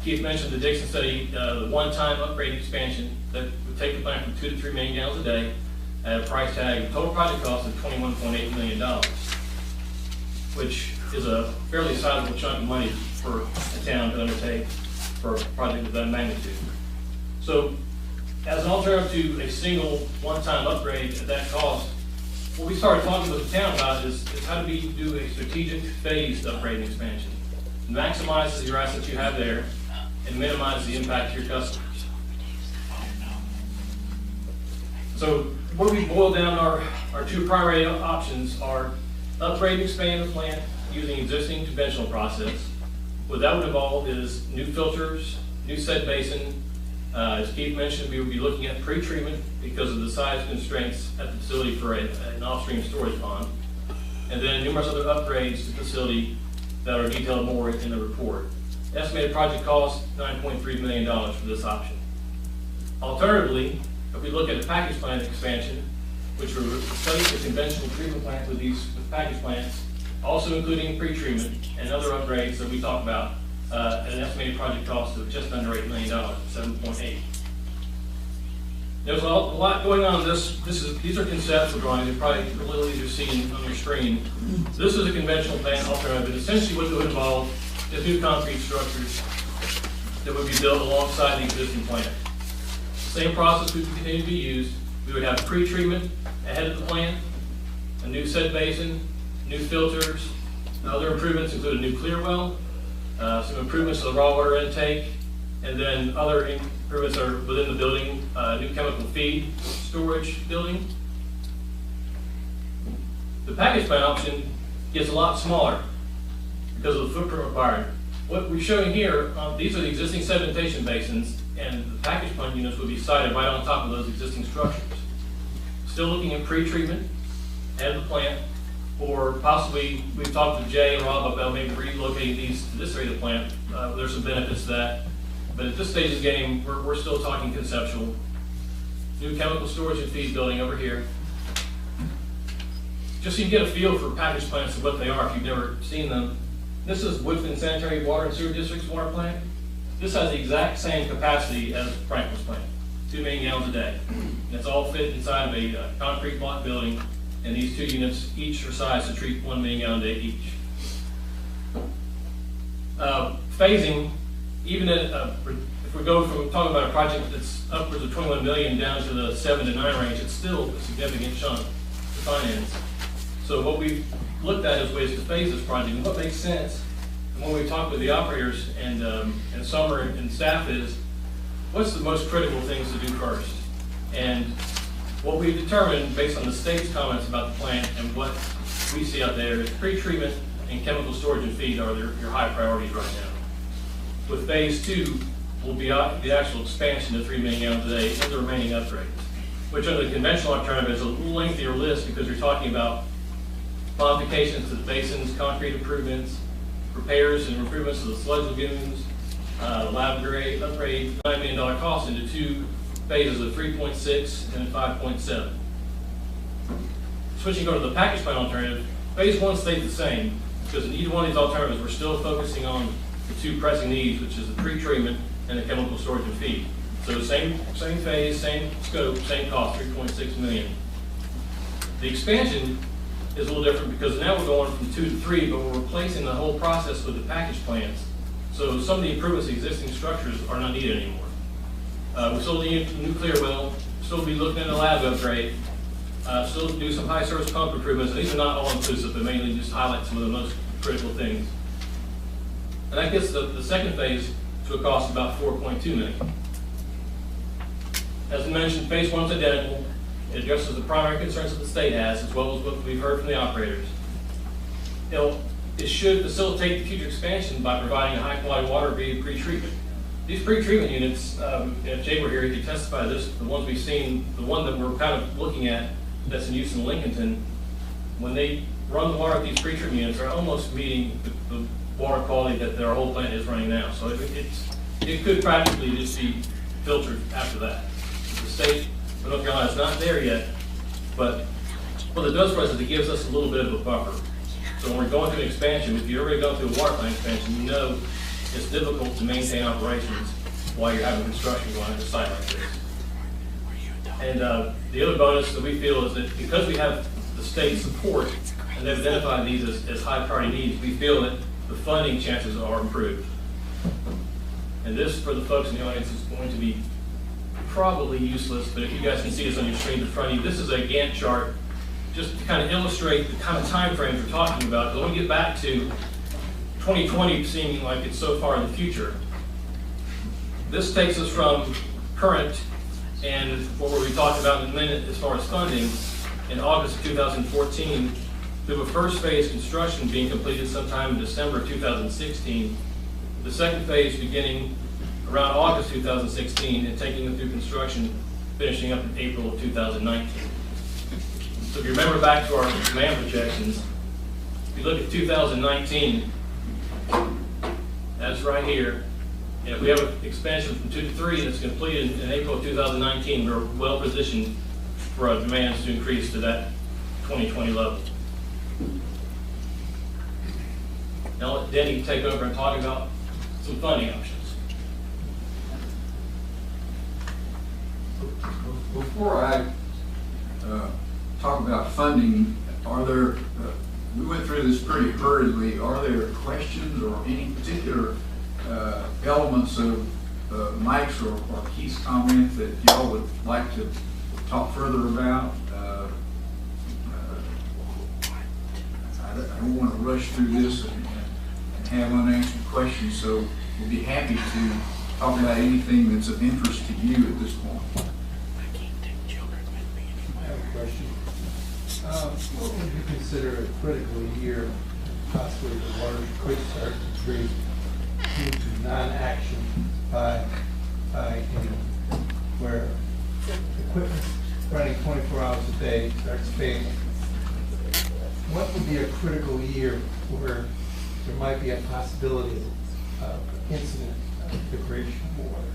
Keith mentioned the Dixon study, the one-time upgrade expansion that would take the plant from 2 to 3 million gallons a day at a price tag, total project cost of $21.8 million, which is a fairly sizable chunk of money for a town to undertake for a project of that magnitude. So as an alternative to a single one-time upgrade at that cost, what we started talking with the town about is how do we do a strategic phased upgrade and expansion. It maximizes your assets you have there and minimizes the impact to your customers. So what we boil down our two primary options are upgrade and expand the plant using existing conventional process. What that would involve is new filters, new set basin. As Keith mentioned, we would be looking at pre-treatment because of the size constraints at the facility for an off-stream storage pond. And then numerous other upgrades to the facility that are detailed more in the report. Estimated project cost, $9.3 million for this option. Alternatively, if we look at the package plant expansion, which would replace the conventional treatment plant with package plants, also including pre-treatment and other upgrades that we talked about, at an estimated project cost of just under $8 million, 7.8. There's a lot going on in this. These are conceptual drawings. You're probably a little easier seeing on your screen. This is a conventional plant alternative, and essentially what it would involve is new concrete structures that would be built alongside the existing plant. Same process would continue to be used. We would have pre-treatment ahead of the plant, a new set basin, new filters. Other improvements include a new clear well, some improvements to the raw water intake, and then other improvements are within the building, new chemical feed storage building. The package plant option gets a lot smaller because of the footprint required. What we're showing here, these are the existing sedimentation basins, and the package plant units will be sited right on top of those existing structures. Still looking at pre-treatment and the plant, or possibly we've talked to Jay and Rob about maybe relocating these to this area of the plant. There's some benefits to that. But at this stage of the game, we're still talking conceptual. New chemical storage and feed building over here. Just so you get a feel for package plants and what they are if you've never seen them. This is Woodfin Sanitary Water and Sewer District's water plant. This has the exact same capacity as Franklin's plant, 2 million gallons a day. And it's all fit inside of a concrete block building, and these two units each are sized to treat 1 million gallon a day each. Phasing, even if we go from talking about a project that's upwards of 21 million down to the 7 to 9 range, it's still a significant chunk to finance. So what we've looked at is ways to phase this project, and what makes sense. And when we talk with the operators and Summer and staff is, what's the most critical things to do first? And what we've determined based on the state's comments about the plant and what we see out there is pre-treatment and chemical storage and feed are your high priorities right now. With phase 2 will be the actual expansion to 3 million gallons a day and the remaining upgrades, which under the conventional alternative is a little lengthier list because you're talking about modifications to the basins, concrete improvements, repairs and improvements to the sludge lagoons, lab grade upgrade, $9 million cost into 2 phases of 3.6 and 5.7. Switching over to the package plant alternative, phase 1 stayed the same because in either one of these alternatives we're still focusing on the 2 pressing needs, which is the pre-treatment and the chemical storage and feed. So same phase, same scope, same cost, 3.6 million. The expansion is a little different because now we're going from 2 to 3, but we're replacing the whole process with the package plants. So some of the improvements to existing structures are not needed anymore. We still need a new clear well, still be looking at a lab upgrade, still do some high service pump improvements. And these are not all inclusive, but mainly just highlight some of the most critical things. And that gets the second phase to a cost of about $4.2 million. As I mentioned, phase 1 is identical. It addresses the primary concerns that the state has, as well as what we've heard from the operators. It should facilitate the future expansion by providing a high-quality water via pre-treatment. These pre-treatment units, if Jay were here, he could testify to this, the ones we've seen, the one that we're kind of looking at that's in use in Lincolnton, when they run the water at these pre-treatment units, they're almost meeting the water quality that their whole plant is running now. So it could practically just be filtered after that. The state of North Carolina is not there yet, but what it does for us is it gives us a little bit of a buffer. So when we're going through an expansion, if you've already gone through a water plant expansion, you know it's difficult to maintain operations while you're having construction going at a site like this. And the other bonus that we feel is that because we have the state support and they've identified these as high priority needs, we feel that the funding chances are improved. And this, for the folks in the audience, is going to be probably useless, but if you guys can see this on your screen in front of you, this is a Gantt chart just to kind of illustrate the kind of time frames we're talking about. When we get back to 2020 seeming like it's so far in the future, this takes us from current and what we talked about in a minute as far as funding in August of 2014 through a first phase construction being completed sometime in December of 2016, the second phase beginning around August 2016 and taking them through construction, finishing up in April of 2019. So if you remember back to our demand projections, if you look at 2019, that's right here. And if we have an expansion from 2 to 3 that's completed in April of 2019, we're well positioned for our demands to increase to that 2020 level. Now I'll let Denny take over and talk about some funding options. Before I talk about funding, are there, we went through this pretty hurriedly, are there questions or any particular elements of Mike's or Keith's comment that y'all would like to talk further about? I don't want to rush through this and have unanswered questions, so we'll be happy to talk about anything that's of interest to you at this point. I have a question. What would you consider a critical year, possibly the water could start to freeze due to non-action by any, where equipment running 24 hours a day starts failing? What would be a critical year where there might be a possibility of incident of degradation of water?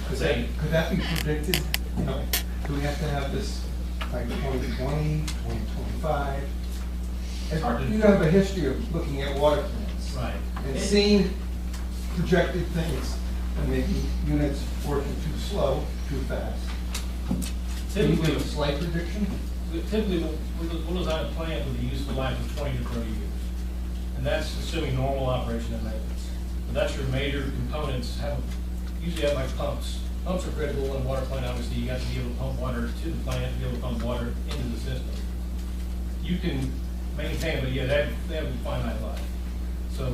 Could that be predicted? You know, do we have to have this by 2020, 2025? You have a history of looking at water plants. Right. And seeing projected things and maybe units working too slow, too fast. Can you give a slight prediction? Typically, we'll design a plant with a useful life of 20 to 30 years. And that's assuming normal operation and maintenance. But that's your major components usually have like pumps. Pumps are critical in a water plant, obviously. You have to be able to pump water to the plant, to be able to pump water into the system. You can maintain it, but yeah, they have a finite life. So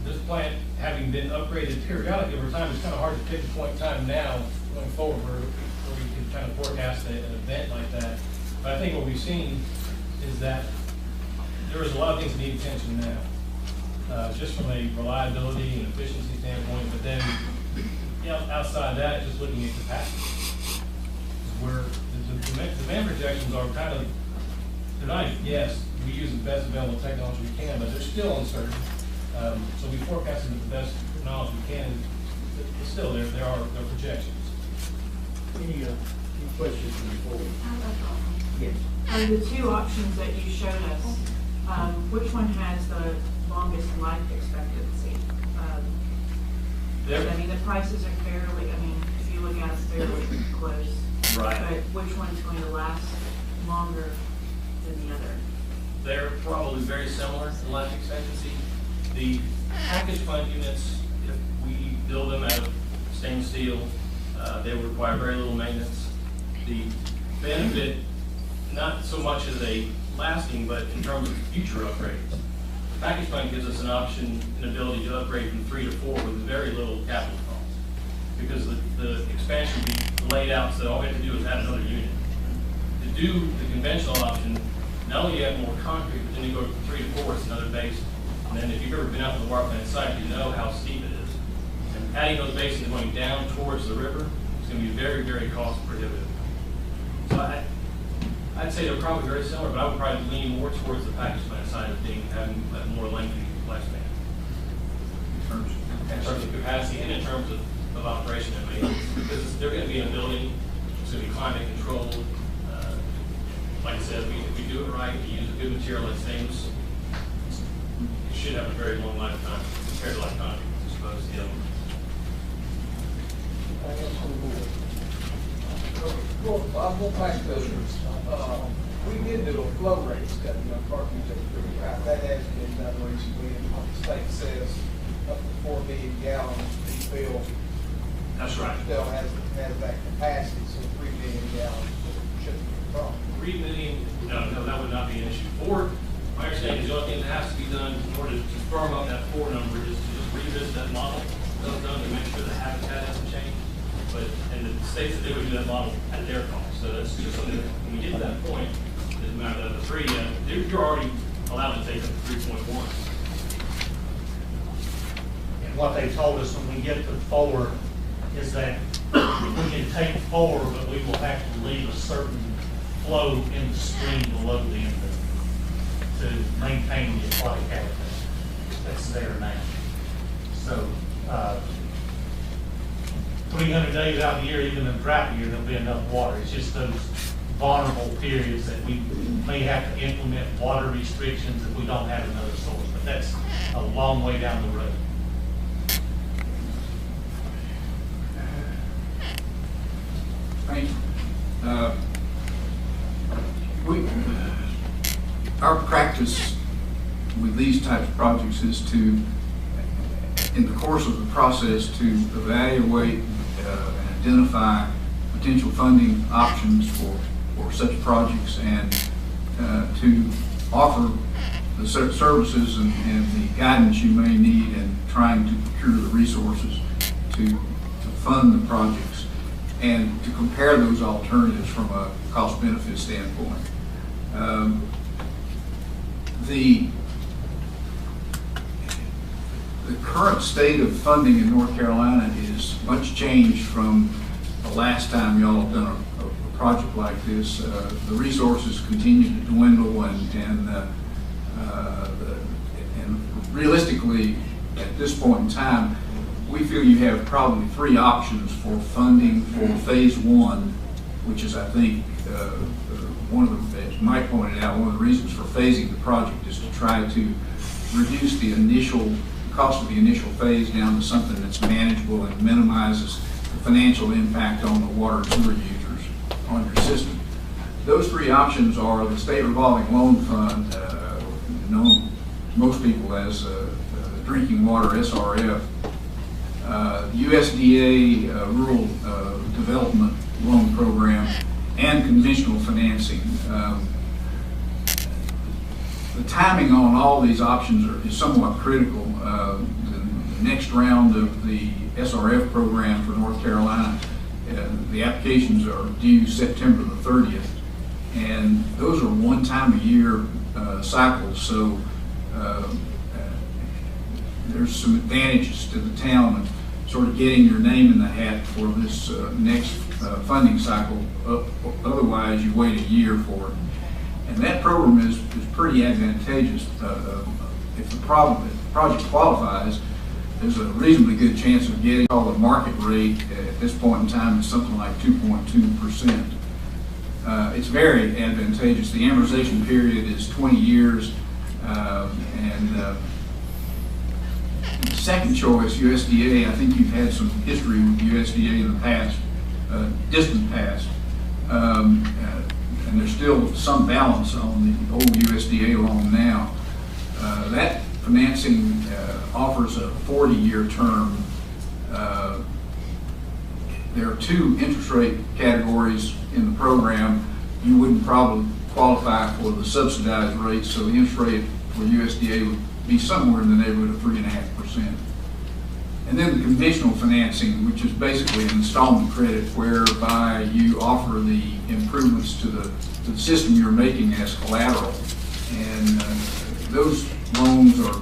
this plant, having been upgraded periodically over time, it's kind of hard to pick a point in time now going forward where you can kind of forecast an event like that. But I think what we've seen is that there is a lot of things that need attention now, just from a reliability and efficiency standpoint, but then outside that, just looking at capacity, where the demand projections are kind of, they're not, yes, we use the best available technology we can, but they're still uncertain. So we forecasted with the best knowledge we can, but still there are projections. Any questions before we? Yes. Of the two options that you showed us, which one has the longest life expectancy? I mean, the prices are fairly, I mean, if you look at it, fairly close. Right. But which one's going to last longer than the other? They're probably very similar in life expectancy. The package plant units, if we build them out of stainless steel, they will require very little maintenance. The benefit, not so much as a lasting, but in terms of future upgrades. The package plant gives us an option, an ability to upgrade from 3 to 4 with very little capital cost. Because the expansion will be laid out so that all we have to do is add another unit. To do the conventional option, not only you have more concrete, but then you go from 3 to 4, it's another base. And then if you've ever been out to the water plant site, you know how steep it is. And adding those bases going down towards the river is going to be very, very cost prohibitive. So I'd say they're probably very similar, but I would probably lean more towards the package plant side of having a more lengthy lifespan. In terms of capacity and in terms of operation and maintenance. Because they're going to be in a building, it's going to be climate controlled. Like I said, if we do it right, we use a good material like stainless, it should have a very long lifetime compared to like concrete, I suppose. Well, I'll go back to We did do a flow rate study on Parkview Creek. That has been done recently, and the state says up to 4 million gallons to be filled. That's right. Still has that capacity, so 3 million gallons shouldn't be a problem. 3 million, no, that would not be an issue. 4, my understanding is the only thing that has to be done in order to firm up that 4 number is to just revisit that model. Those done to make sure the habitat hasn't changed. And the states that they would do that model at their cost. So that's just something that when we get to that point, it doesn't matter that the 3, you're already allowed to take up to 3.1. And what they told us when we get to 4 is that we can take 4, but we will have to leave a certain flow in the stream below the end of it to maintain the aquatic habitat that's there now. So 300 days out of the year, even in drought year, there'll be enough water. It's just those vulnerable periods that we may have to implement water restrictions if we don't have another source. But that's a long way down the road. Thank you. Our practice with these types of projects is to, in the course of the process, to evaluate and identify potential funding options for such projects and to offer the services and the guidance you may need in trying to procure the resources to fund the projects and to compare those alternatives from a cost-benefit standpoint. The current state of funding in North Carolina is much changed from the last time y'all have done a project like this. The resources continue to dwindle, and realistically, at this point in time, we feel you have probably 3 options for funding for phase 1, which is, I think, one of the, as Mike pointed out, one of the reasons for phasing the project is to try to reduce the initial cost of the initial phase down to something that's manageable and minimizes the financial impact on the water and sewer users on your system. Those 3 options are the State Revolving Loan Fund, known to most people as Drinking Water SRF, USDA Rural Development Loan Program, and conventional financing. The timing on all these options is somewhat critical. The next round of the SRF program for North Carolina, the applications are due September the 30th, and those are one-time-a-year cycles, so there's some advantages to the town of sort of getting your name in the hat for this next funding cycle. Otherwise, you wait a year for it. And that program is pretty advantageous. If the project qualifies, there's a reasonably good chance of getting all the market rate at this point in time is something like 2.2%. It's very advantageous. The amortization period is 20 years, and the second choice, USDA, I think you've had some history with USDA in the past, distant past, and there's still some balance on the old USDA loan now. That financing offers a 40-year term. There are 2 interest rate categories in the program. You wouldn't probably qualify for the subsidized rate, so the interest rate for USDA would be somewhere in the neighborhood of 3.5%. And then the conventional financing, which is basically an installment credit whereby you offer the improvements to the system you're making as collateral. And those loans are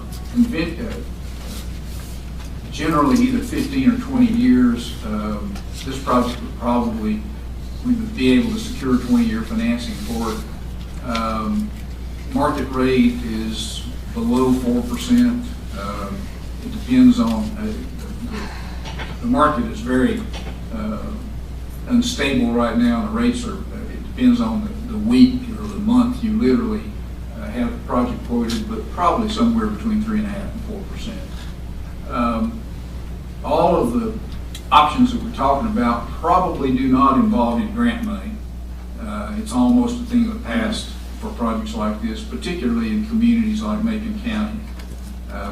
generally either 15 or 20 years. This project would probably, we would be able to secure 20-year financing for it. Market rate is below 4%. It depends on, the market is very unstable right now. The rates are, it depends on the week or the month you literally have the project quoted, but probably somewhere between 3.5% and 4%. All of the options that we're talking about probably do not involve any grant money. It's almost a thing of the past for projects like this, particularly in communities like Macon County,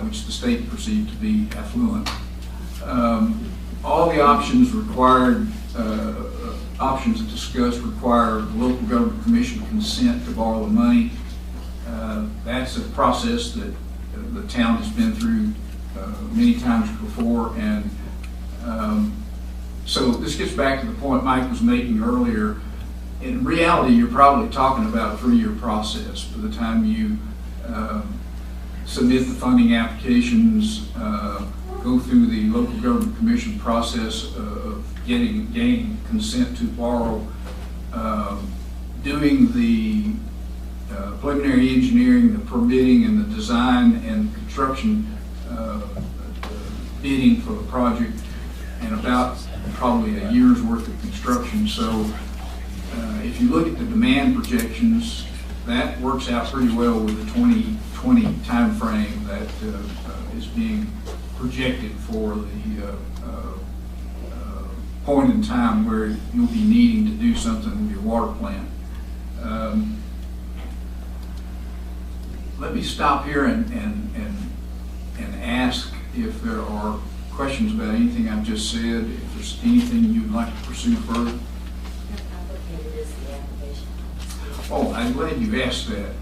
which the state perceived to be affluent. All the options required, options discussed require the local government commission consent to borrow the money. That's a process that the town has been through many times before, and so this gets back to the point Mike was making earlier. In reality, you're probably talking about a 3-year process by the time you submit the funding applications, go through the local government commission process of gaining consent to borrow, doing the preliminary engineering, the permitting, and the design and construction bidding for the project, and about probably a year's worth of construction. So if you look at the demand projections, that works out pretty well with the 2020 time frame that is being projected for the point in time where you'll be needing to do something with your water plant. Let me stop here and ask if there are questions about anything I've just said, if there's anything you'd like to pursue further. Oh, I'm glad you asked that.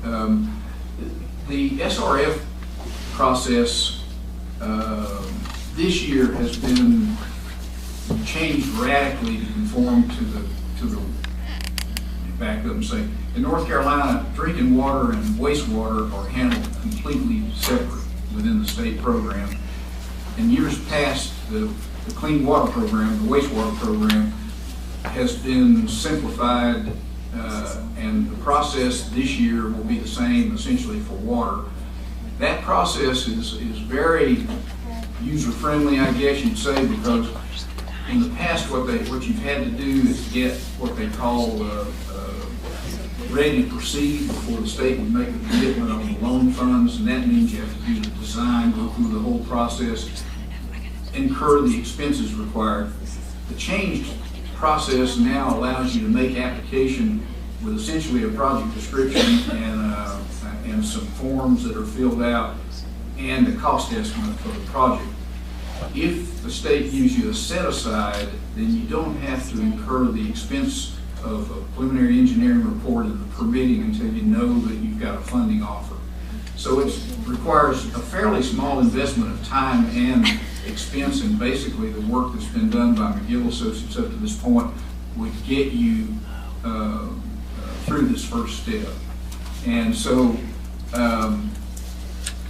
The SRF process this year has been changed radically to conform to the back up and say, in North Carolina, drinking water and wastewater are handled completely separate within the state program. In years past, the clean water program, the wastewater program, has been simplified, and the process this year will be the same essentially for water. That process is very user-friendly, I guess you'd say, because in the past what you've had to do is get what they call ready to proceed before the state would make a commitment on the loan funds, and that means you have to do the design, go through the whole process, incur the expenses required. The changed process now allows you to make application with essentially a project description and some forms that are filled out and a cost estimate for the project. If the state gives you a set aside, then you don't have to incur the expense of a preliminary engineering report and the permitting until you know that you've got a funding offer. So it requires a fairly small investment of time and expense, and basically the work that's been done by McGill Associates up to this point would get you through this first step. And so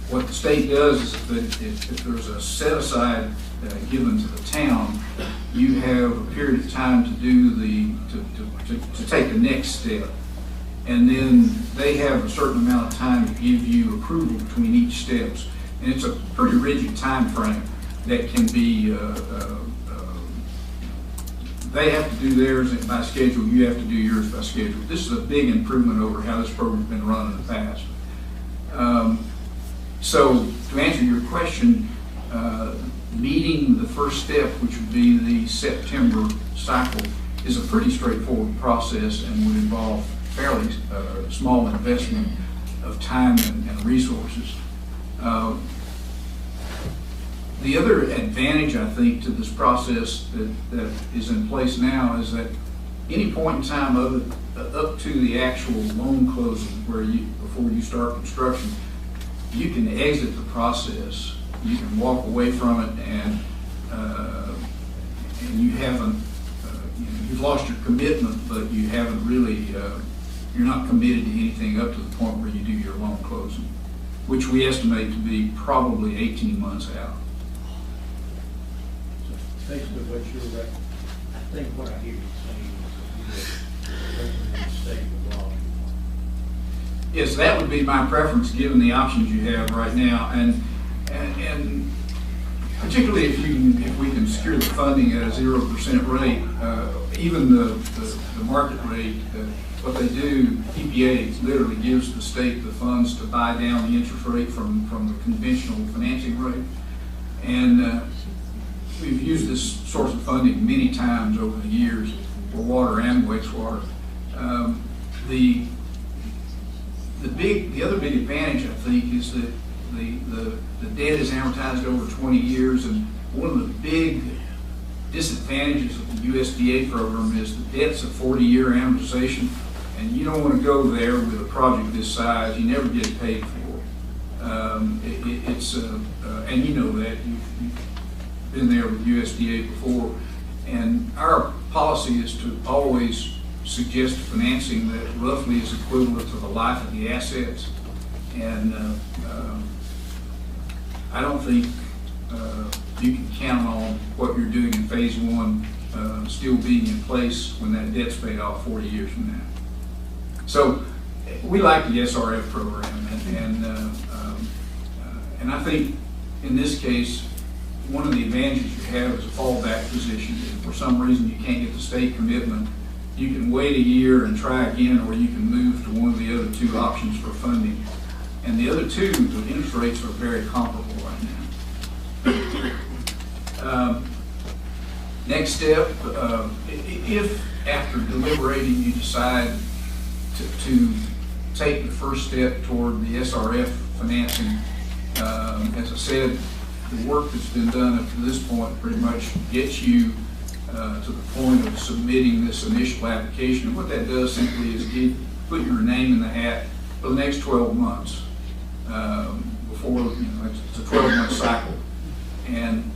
what the state does is that if there's a set aside given to the town, you have a period of time to do to take the next step, and then they have a certain amount of time to give you approval between each steps, and it's a pretty rigid time frame that can be. They have to do theirs by schedule. You have to do yours by schedule. This is a big improvement over how this program's been run in the past. So to answer your question, meeting the first step, which would be the September cycle, is a pretty straightforward process and would involve fairly small investment of time and resources. The other advantage, I think, to this process that is in place now is that any point in time up to the actual loan closing, before you start construction, you can exit the process. You can walk away from it, and you haven't. You've lost your commitment, but you haven't really. You're not committed to anything up to the point where you do your loan closing, which we estimate to be probably 18 months out. Basically, what you're, I think what I hear you saying is that the state would law. Yes, that would be my preference given the options you have right now, and particularly if we can secure the funding at a 0% rate, even the market rate. What they do, EPA literally gives the state the funds to buy down the interest rate from the conventional financing rate, and we've used this source of funding many times over the years for water and wastewater. The other big advantage, I think, is that the debt is amortized over 20 years, and one of the big disadvantages of the USDA program is the debt's a 40-year amortization, and you don't want to go there with a project this size. You never get paid for. And you know that you've been there with USDA before, and our policy is to always suggest financing that roughly is equivalent to the life of the assets. And I don't think you can count on what you're doing in phase one still being in place when that debt's paid off 40 years from now. So we like the SRF program, and I think in this case, one of the advantages you have is a fallback position. If for some reason you can't get the state commitment, you can wait a year and try again, or you can move to one of the other two options for funding. And the other two, the interest rates are very comparable right now. Next step, if after deliberating you decide to take the first step toward the SRF financing, as I said, the work that's been done up to this point pretty much gets you to the point of submitting this initial application. And what that does simply is put your name in the hat for the next 12 months. Before, it's a 12-month cycle. And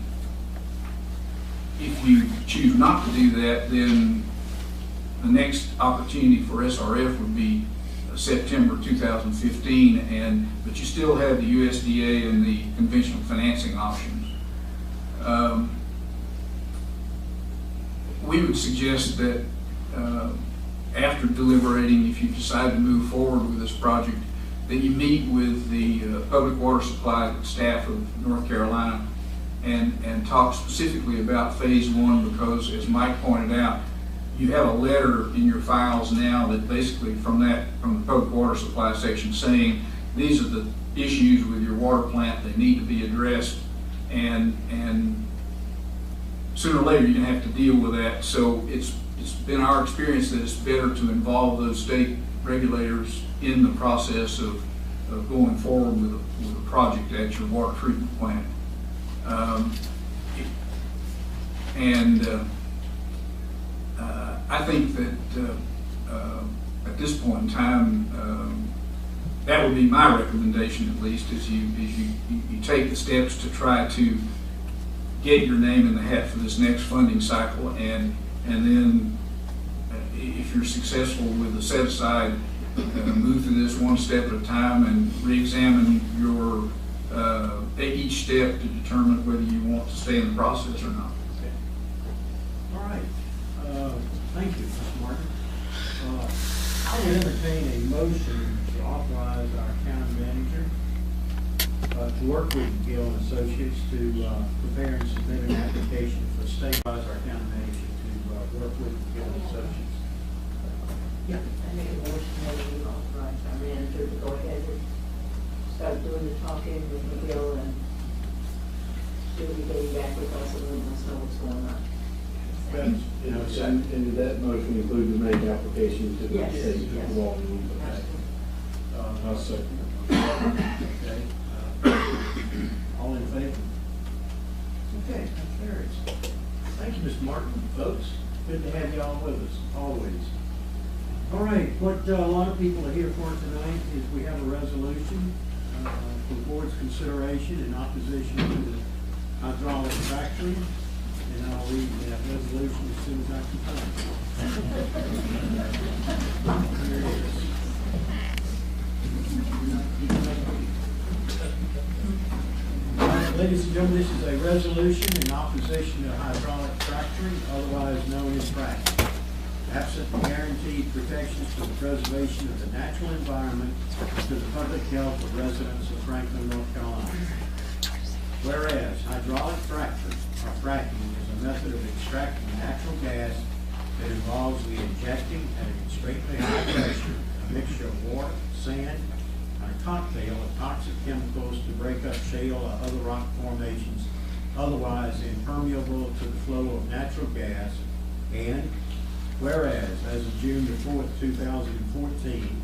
if you choose not to do that, then the next opportunity for SRF would be September 2015, but you still have the USDA and the conventional financing options. We would suggest that after deliberating, if you decide to move forward with this project, that you meet with the public water supply staff of North Carolina and talk specifically about phase one, because as Mike pointed out, you have a letter in your files now that basically from the public water supply section saying these are the issues with your water plant that need to be addressed, and sooner or later you're going to have to deal with that. So it's been our experience that it's better to involve those state regulators in the process of going forward with a project at your water treatment plant. I think that at this point in time, that would be my recommendation, at least, is you take the steps to try to get your name in the hat for this next funding cycle, and then if you're successful with the set aside, move through this one step at a time and re-examine your each step to determine whether you want to stay in the process or not. Okay. All right. Thank you, Mr. Martin. I would entertain a motion to authorize our county manager to work with Gill and Associates to prepare and submit an application for state. Our county manager to work with Gill and Associates. Yeah, I make a motion that we authorize our manager to go ahead and start doing the talking with McGill, and she'll be getting back with us and letting us know what's going on. And did that motion include the make application to the Yes, state? yes. I'll second. Okay. All in favor? Okay, that carries. Thank you, Mr. Martin. Folks, good to have you all with us, always. All right, what a lot of people are here for tonight is we have a resolution for the board's consideration in opposition to the hydraulic factory, and I'll read that resolution as soon as I can find it. Here it is. Ladies and gentlemen, this is a resolution in opposition to hydraulic fracturing, otherwise known as fracking. Absent the guaranteed protections for the preservation of the natural environment to the public health of residents of Franklin, North Carolina. Whereas hydraulic fracturing, or fracking, is a method of extracting natural gas that involves the injecting at an extremely high pressure a mixture of water, sand, and a cocktail of toxic chemicals to break up shale or other rock formations otherwise impermeable to the flow of natural gas, and Whereas, as of June the 4th, 2014,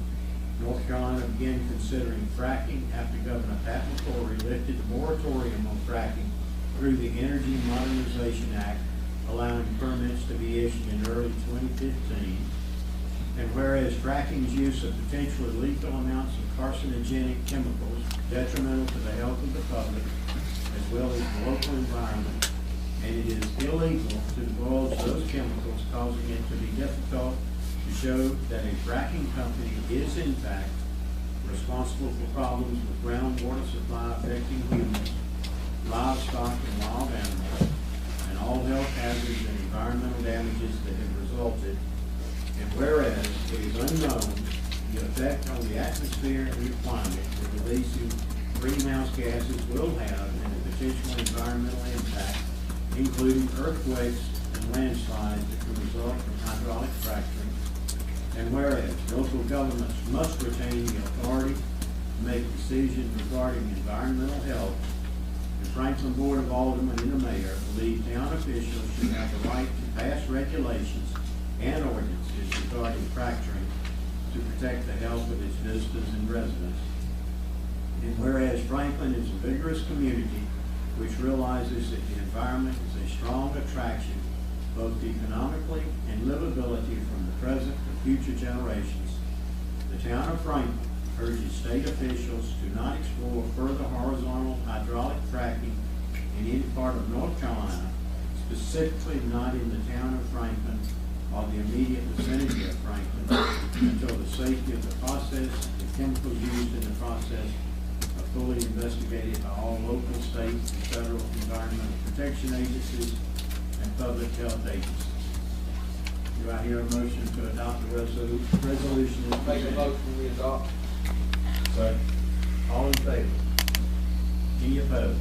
North Carolina began considering fracking after Governor Pat McCrory lifted the moratorium on fracking through the Energy Modernization Act, allowing permits to be issued in early 2015. And whereas fracking's use of potentially lethal amounts of carcinogenic chemicals detrimental to the health of the public as well as the local environment, and it is illegal to divulge those chemicals, causing it to be difficult to show that a fracking company is in fact responsible for problems with groundwater supply affecting humans, livestock, and wild animals, and all health hazards and environmental damages that have resulted. And whereas it is unknown the effect on the atmosphere and the climate that releasing greenhouse gases will have and the potential environmental impact, including earthquakes and landslides that can result from hydraulic fracturing. And whereas local governments must retain the authority to make decisions regarding environmental health, the Franklin Board of Aldermen and the mayor believe town officials should have the right to pass regulations and ordinances regarding fracturing to protect the health of its visitors and residents. And whereas Franklin is a vigorous community which realizes that the environment is a strong attraction both economically and livability from the present and future generations, the town of Franklin urges state officials to not explore further horizontal hydraulic fracking in any part of North Carolina, specifically not in the town of Franklin or the immediate vicinity of Franklin, until the safety of the process, the chemicals used in the process, are fully investigated by all local, state, and federal environmental protection agencies and public health agencies. Do I hear a motion to adopt the resolution? Make a motion we adopt. Second. All in favor? Any opposed?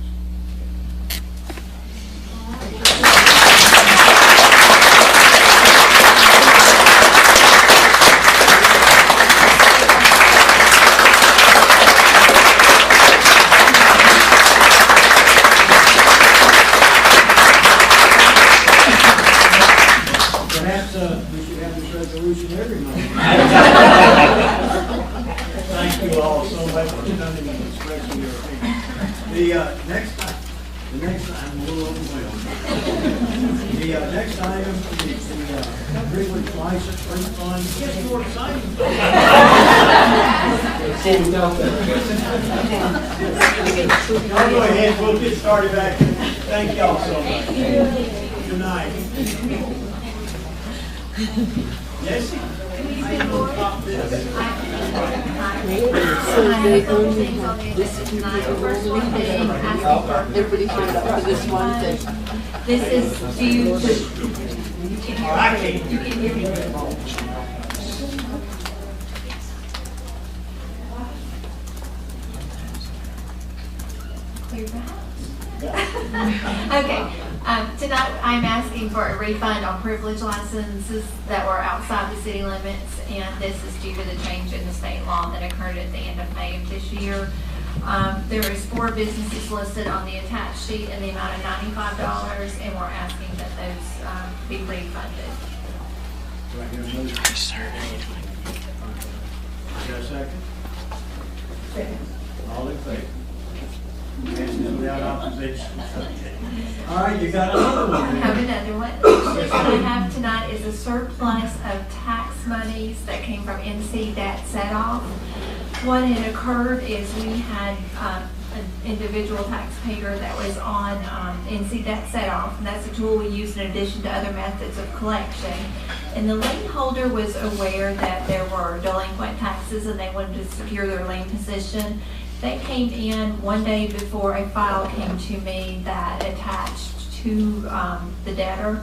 Perhaps we should have this resolution every month. Thank you all so much for coming and expressing your opinion. The next item, a little overwhelmed. The next item is the privilege license refund. It gets more exciting. Y'all go ahead, we'll get started back. Thank y'all so much. Good night. Yes? So they only have this everybody showed up for this one thing. This is due to. I can't. You can hear me. Clear that? Okay. Tonight I'm asking for a refund on privilege licenses that were outside the city limits, and this is due to the change in the state law that occurred at the end of May of this year. There is 4 businesses listed on the attached sheet in the amount of $95, and we're asking that those be refunded. Do I hear a motion? Is there a second? Second. All in favor? Passes without opposition. All right, you got another one. I have another one. What I have tonight is a surplus of tax monies that came from NC debt set-off. What had occurred is we had an individual taxpayer that was on NC debt set-off, and that's a tool we use in addition to other methods of collection. And the lien holder was aware that there were delinquent taxes and they wanted to secure their lien position. They came in one day before a file came to me that attached to the debtor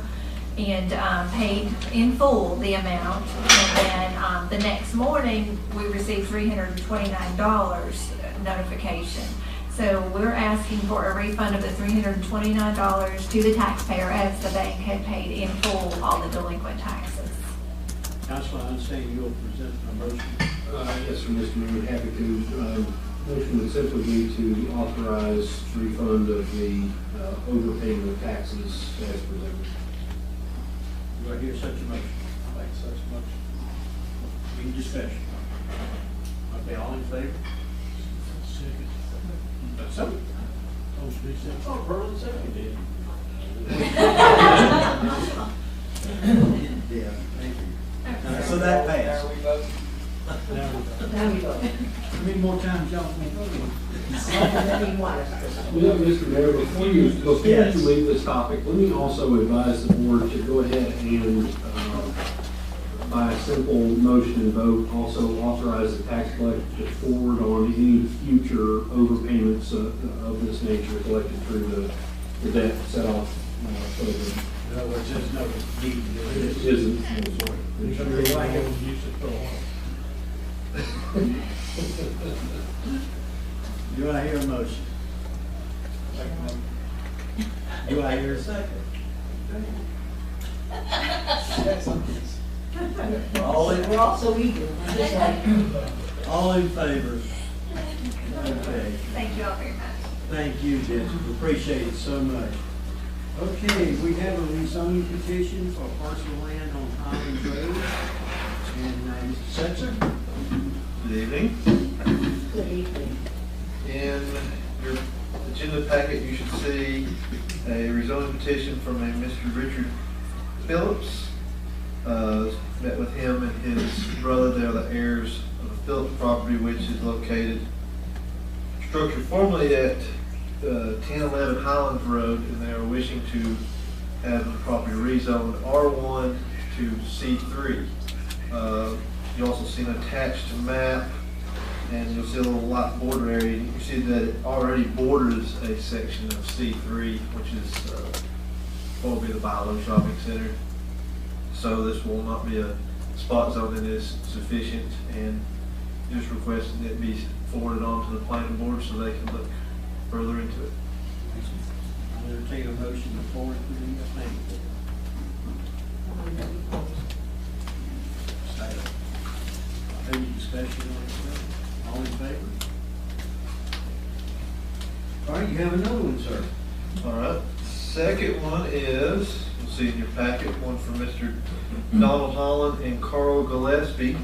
and paid in full the amount. And then the next morning, we received $329 notification. So we're asking for a refund of the $329 to the taxpayer as the bank had paid in full all the delinquent taxes. Councilor, I understand you'll present a motion. Yes, sir, Mr. Mayor, happy to. Motion would simply be to authorize refund of the overpayment of taxes as presented. Do I hear such a motion? make such motion. Any discussion? Okay, all in favor? That's so. Oh, Berlin seconded. Yeah, thank you. So that passed. Now we vote. How many more times y'all can vote? Mr. Mayor, before you leave this topic, let me also advise the board to go ahead and, by a simple motion and vote, also authorize the tax collector to forward on any future overpayments of this nature collected through the debt set-off program. In other words, there's no need to do it. It isn't. Do I hear a motion? Do I hear a second? All in, We're all so eager. We're just like, all in favor? Okay. Thank you all very much. Thank you, Jessica. Appreciate it so much. Okay, we have a rezoning petition for parcel land on Highland Road. And Mr. Setzer? Good evening. good evening. In your agenda packet, you should see a rezoning petition from a Mr. Richard Phillips. Met with him and his brother. They're the heirs of the Phillips property, which is located structured formerly at 1011 Highlands Road, and they are wishing to have the property rezoned R1 to C3. You also see an attached map, and you'll see a little lot border area. You can see that it already borders a section of C3, which is what will be the Bilo Shopping Center. So this will not be a spot zone that is sufficient, and just requesting it be forwarded on to the planning board so they can look further into it. I'll entertain a motion to forward to the planning board. Any discussion on it? All in favor? All right, you have another one, sir. All right. Second one is, you'll see in your packet, one from Mr. Donald Holland and Carl Gillespie.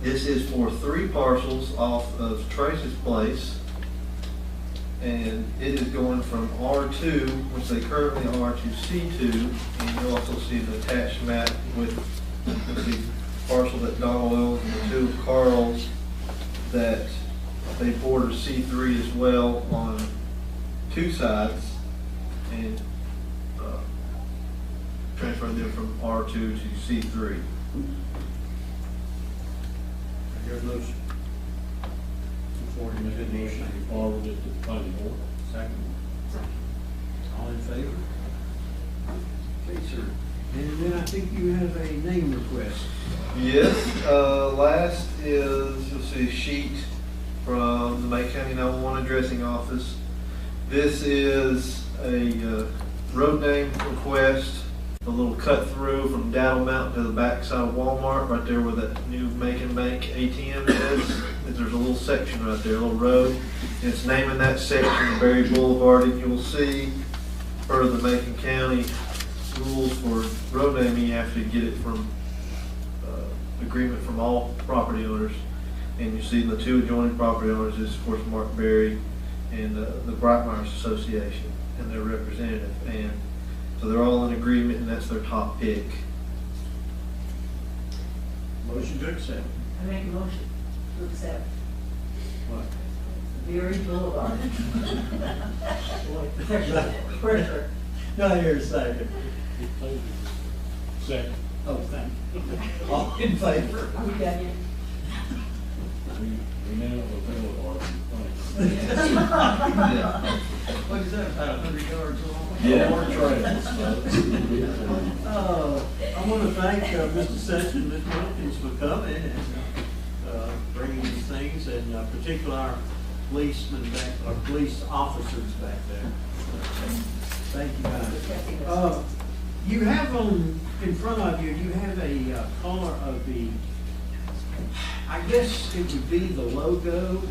This is for 3 parcels off of Trace's Place. And it is going from R2, which they currently are, to C2. And you'll also see an attached map with the parcel that Donald owns and the 2 of Carl's that they border C3 as well on 2 sides, and transfer them from R2 to C3. I hear a motion. Forward it to the motion. Forward it to the planning board. Second. All in favor? Okay, sir. And then I think you have a name request. Yes, last is, you'll see a sheet from the May County 911 addressing office. This is a road name request, a little cut through from Dowdle Mountain to the backside of Walmart, right there where that new Macon Bank ATM is. There's a little section right there, a little road. And it's naming that section Berry Boulevard, and you will see per the Macon County rules for road naming, you have to get it from agreement from all property owners. And you see the 2 adjoining property owners is, of course, Mark Berry and the Brightmires Association and their representative. And so they're all in agreement, and that's their top pick. Motion to accept. I make a motion to accept. What? Berry Boulevard. Pressure. Do I hear a second? Second. Oh, thank you. All in favor? We got you. What is that, about 100 yards long? Yeah. More trails. I want to thank Mr. Sessions and Ms. Wilkins for coming and bringing these things, and particularly our policemen back, our police officers back there. Thank you, guys. You have in front of you, you have a color of the, I guess it would be the logo.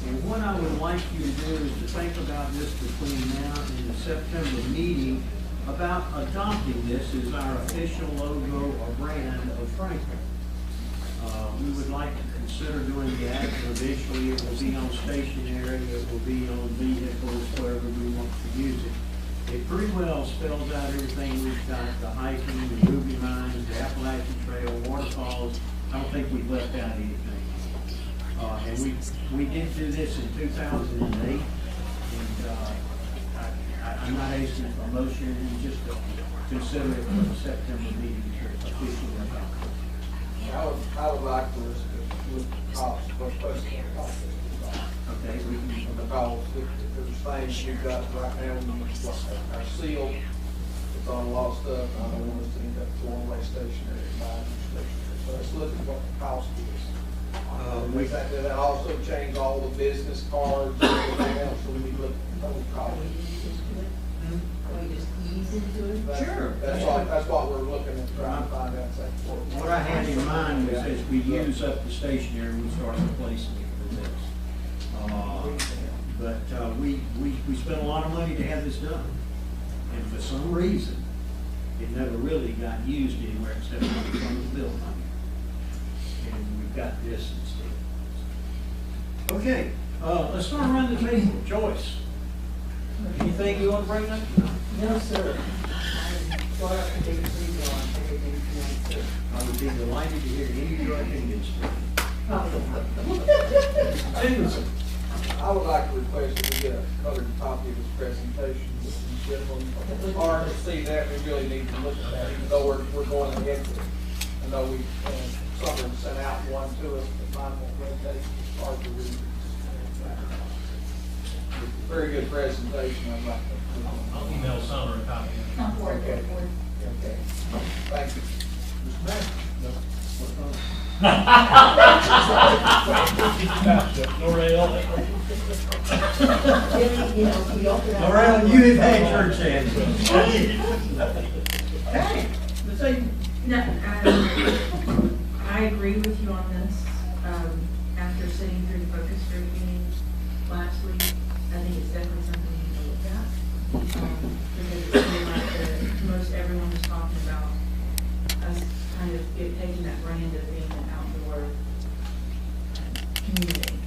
And what I would like you to do is to think about this between now and the September meeting about adopting this as our official logo or brand of Franklin. We would like to consider doing that. Eventually, it will be on stationery, it will be on vehicles, wherever we want to use it. It pretty well spells out everything we've got, the hiking, the movie lines, the Appalachian Trail, waterfalls. I don't think we've left out anything. And we did do this in 2008, and I'm not asking for a motion, just to consider it for the September meeting to officially adopt it. I would like for us to look at costs, first question. Okay, we can. Because if there's things you've got right now, our seal, it's on a lot of stuff, I don't want us to end up throwing away stationery and buying new stationery. So let's look at what the cost is. We think that also change all the business cards and everything else, so we need to look at the total cost. Can we just ease into it? Sure. That's what we're looking at, trying to find out. What I had in mind was as we use up the stationery, we start replacing it with this. But we spent a lot of money to have this done. And for some reason, it never really got used anywhere except from the bill money. And we've got this instead. Okay, let's start around the table. Joyce, anything you want to bring up? No, sir. I brought up the big video on everything tonight, sir. I would be delighted to hear any of your opinions. I would like to request that we get a colored copy of this presentation. It's hard to see that, we really need to look at that, even though we're going ahead with it. I know we, someone sent out one to us, but mine won't rotate, it's hard to read. Very good presentation, I'd like to. I'll email Summer a copy. Okay. Okay. Thank you. Mr. Mayor? Norrell, you have had your chance. Hey, let's see. No, I agree with you on this. After sitting through the focus group meeting last week, I think it's definitely something we need to look at. Because it seemed like most everyone was talking about us kind of taking that brand of being an outdoor community.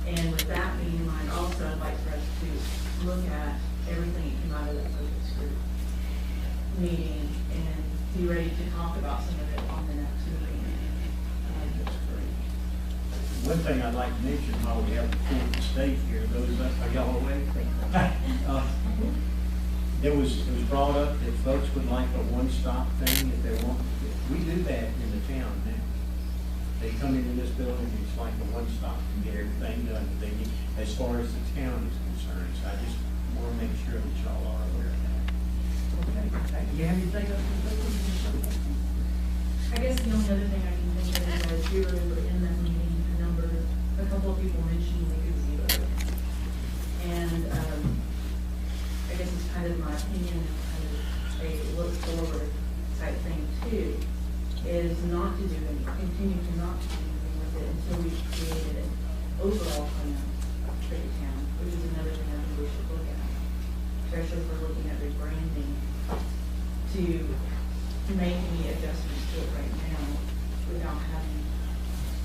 And with that being in mind, also I'd like for us to look at everything that came out of that focus group meeting and be ready to talk about some of it on the next meeting. One thing I'd like to mention while we have the full stage here, those are y'all awake? It was brought up that folks would like a one-stop thing if they want. We do that in the town now. They come into this building, it's like a one-stop to get everything done that they need as far as the town is concerned. So I just want to make sure that y'all are aware of that. Okay, you have anything else to say? I guess the only other thing I can think of is as we were in that meeting, a couple of people mentioned the gazebo. And I guess it's kind of my opinion, kind of a look forward type thing too, is not to do anything, continue to not do anything with it until we've created an overall plan for the town, which is another thing I think we should look at, especially if we're looking at rebranding, to make any adjustments to it right now without having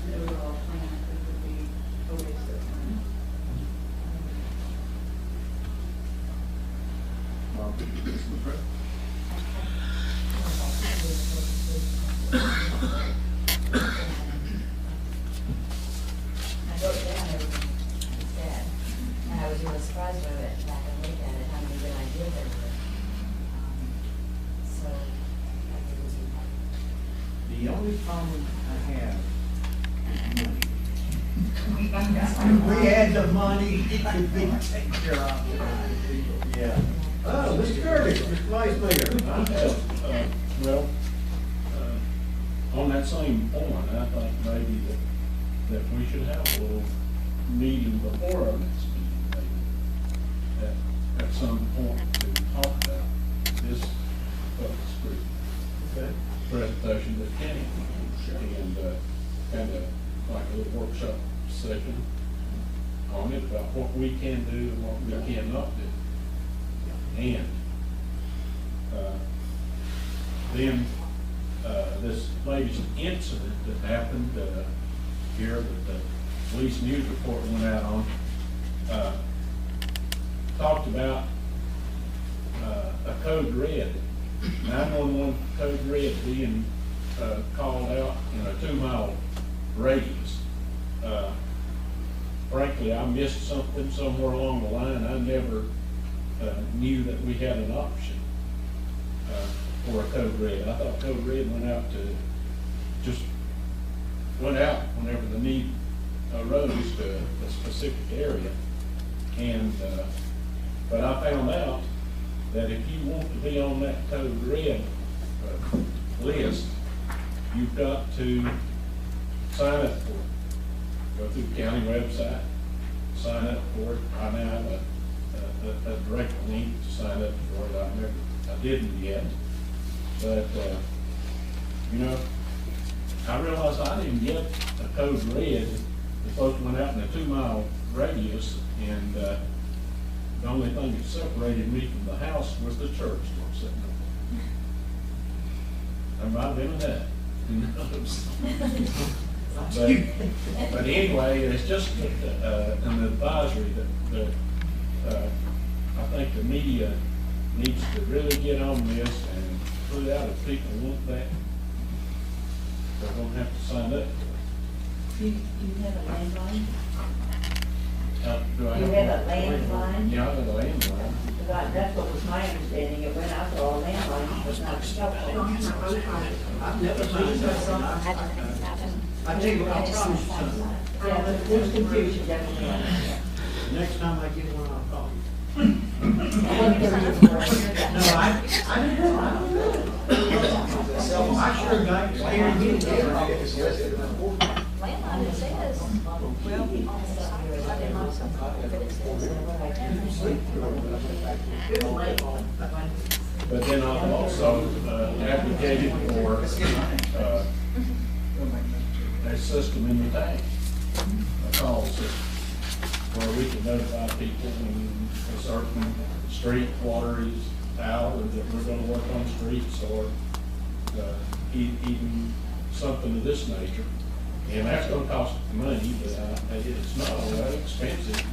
an overall plan. I think would be a waste of time. I wrote down everything he said, and I was really surprised by it, back and looked at it, how many good ideas there were. So, I think it was important. The only problem I have is money. If we had the money, it could be taken care of. Yeah. Oh, Mr. Curtis, Mr. Vice Mayor. Well, on that same point, I think maybe that we should have a little meeting before our next meeting, maybe, at some point to talk about this focus group presentation that Kenny and kind of like a little workshop session on it about what we can do and what we cannot do. And Then, this latest incident that happened here that the police news report went out on, talked about a code red, 911 code red being called out in a 2-mile radius. Frankly, I missed something somewhere along the line. I never knew that we had an option for a code red. I thought code red went out whenever the need arose to a specific area. And but I found out that if you want to be on that code red list, you've got to sign up for it. Go through the county website, sign up for it. I now have a direct link to sign up for it. I didn't yet, but you know, I realized I didn't get a code red. The folks went out in a 2-mile radius, and the only thing that separated me from the house was the church door sitting there. I might have been that. But anyway, it's just an advisory that I think the media needs to really get on this and put out if people want that. They're going to have to sign up for it. Do you have a landline? Do I You have a landline? Yeah, I have a landline. That's what was my understanding. It went out to all landlines. It's not helpful. I've never signed up. I tell you what, I'll promise you something. Yeah, but there's confusion definitely. Next time I get one, I'll call you. No, I don't know. I sure got scared and get it. Landline, it says. But then I've also advocated for a system in the tank, a call system, where we can notify people when a certain street water is out, or that we're gonna work on streets, or even something of this nature. And that's gonna cost money, but it's not all that expensive,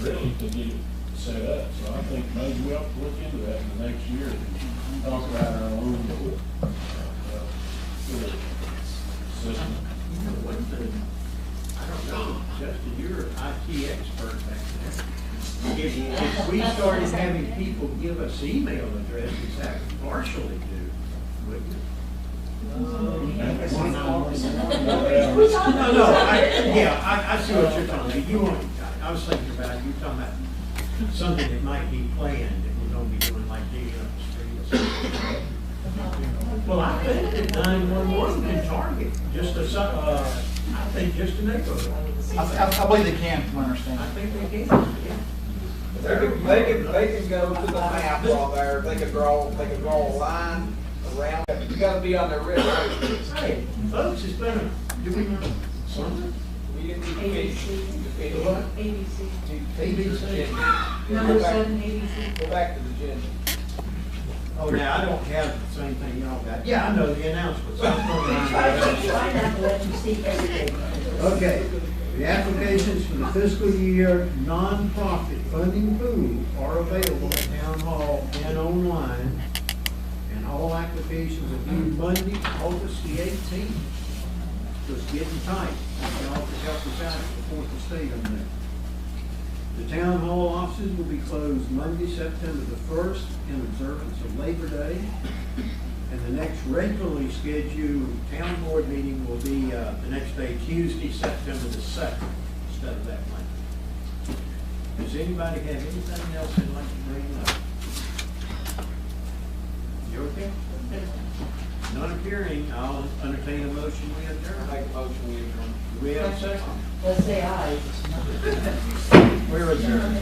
really, to get it set up. So I think maybe we ought to look into that in the next year and talk about our own system. You know, one thing, I don't know, Justin, you're an IT expert back there. If we started having people give us email addresses, that would partially do, wouldn't it? No, I see what you're talking about. I was thinking about, you're talking about something that might be planned that we're gonna be doing, like digging up the streets. Well, I think that 911 can target just I think just a neighborhood. I believe they can, from my understanding. I think they can, yeah. They can go to the map while there, they can draw a line around. You gotta be on their red road. Hey, folks, it's been do we know something? We didn't ABC. What? ABC. ABC. Number 7, ABC. Go back to the agenda. Oh, now, I don't have the same thing y'all got. Yeah, I know the announcements. What's going on? Try not to let you see everything. Okay, the applications for the fiscal year nonprofit funding pool are available at Town Hall and online. And all applications are due Monday, August the 18th. So it's getting tight. Y'all could help us out before the state on that. The Town Hall offices will be closed Monday, September the 1st in observance of Labor Day. And the next regularly scheduled town board meeting will be the next day, Tuesday, September the 2nd, instead of that Monday. Does anybody have anything else they'd like to bring up? You okay? Not appearing, I'll entertain a motion, we adjourn. Make a motion, we adjourn. Do we have a second? Let's say aye. We're adjourned.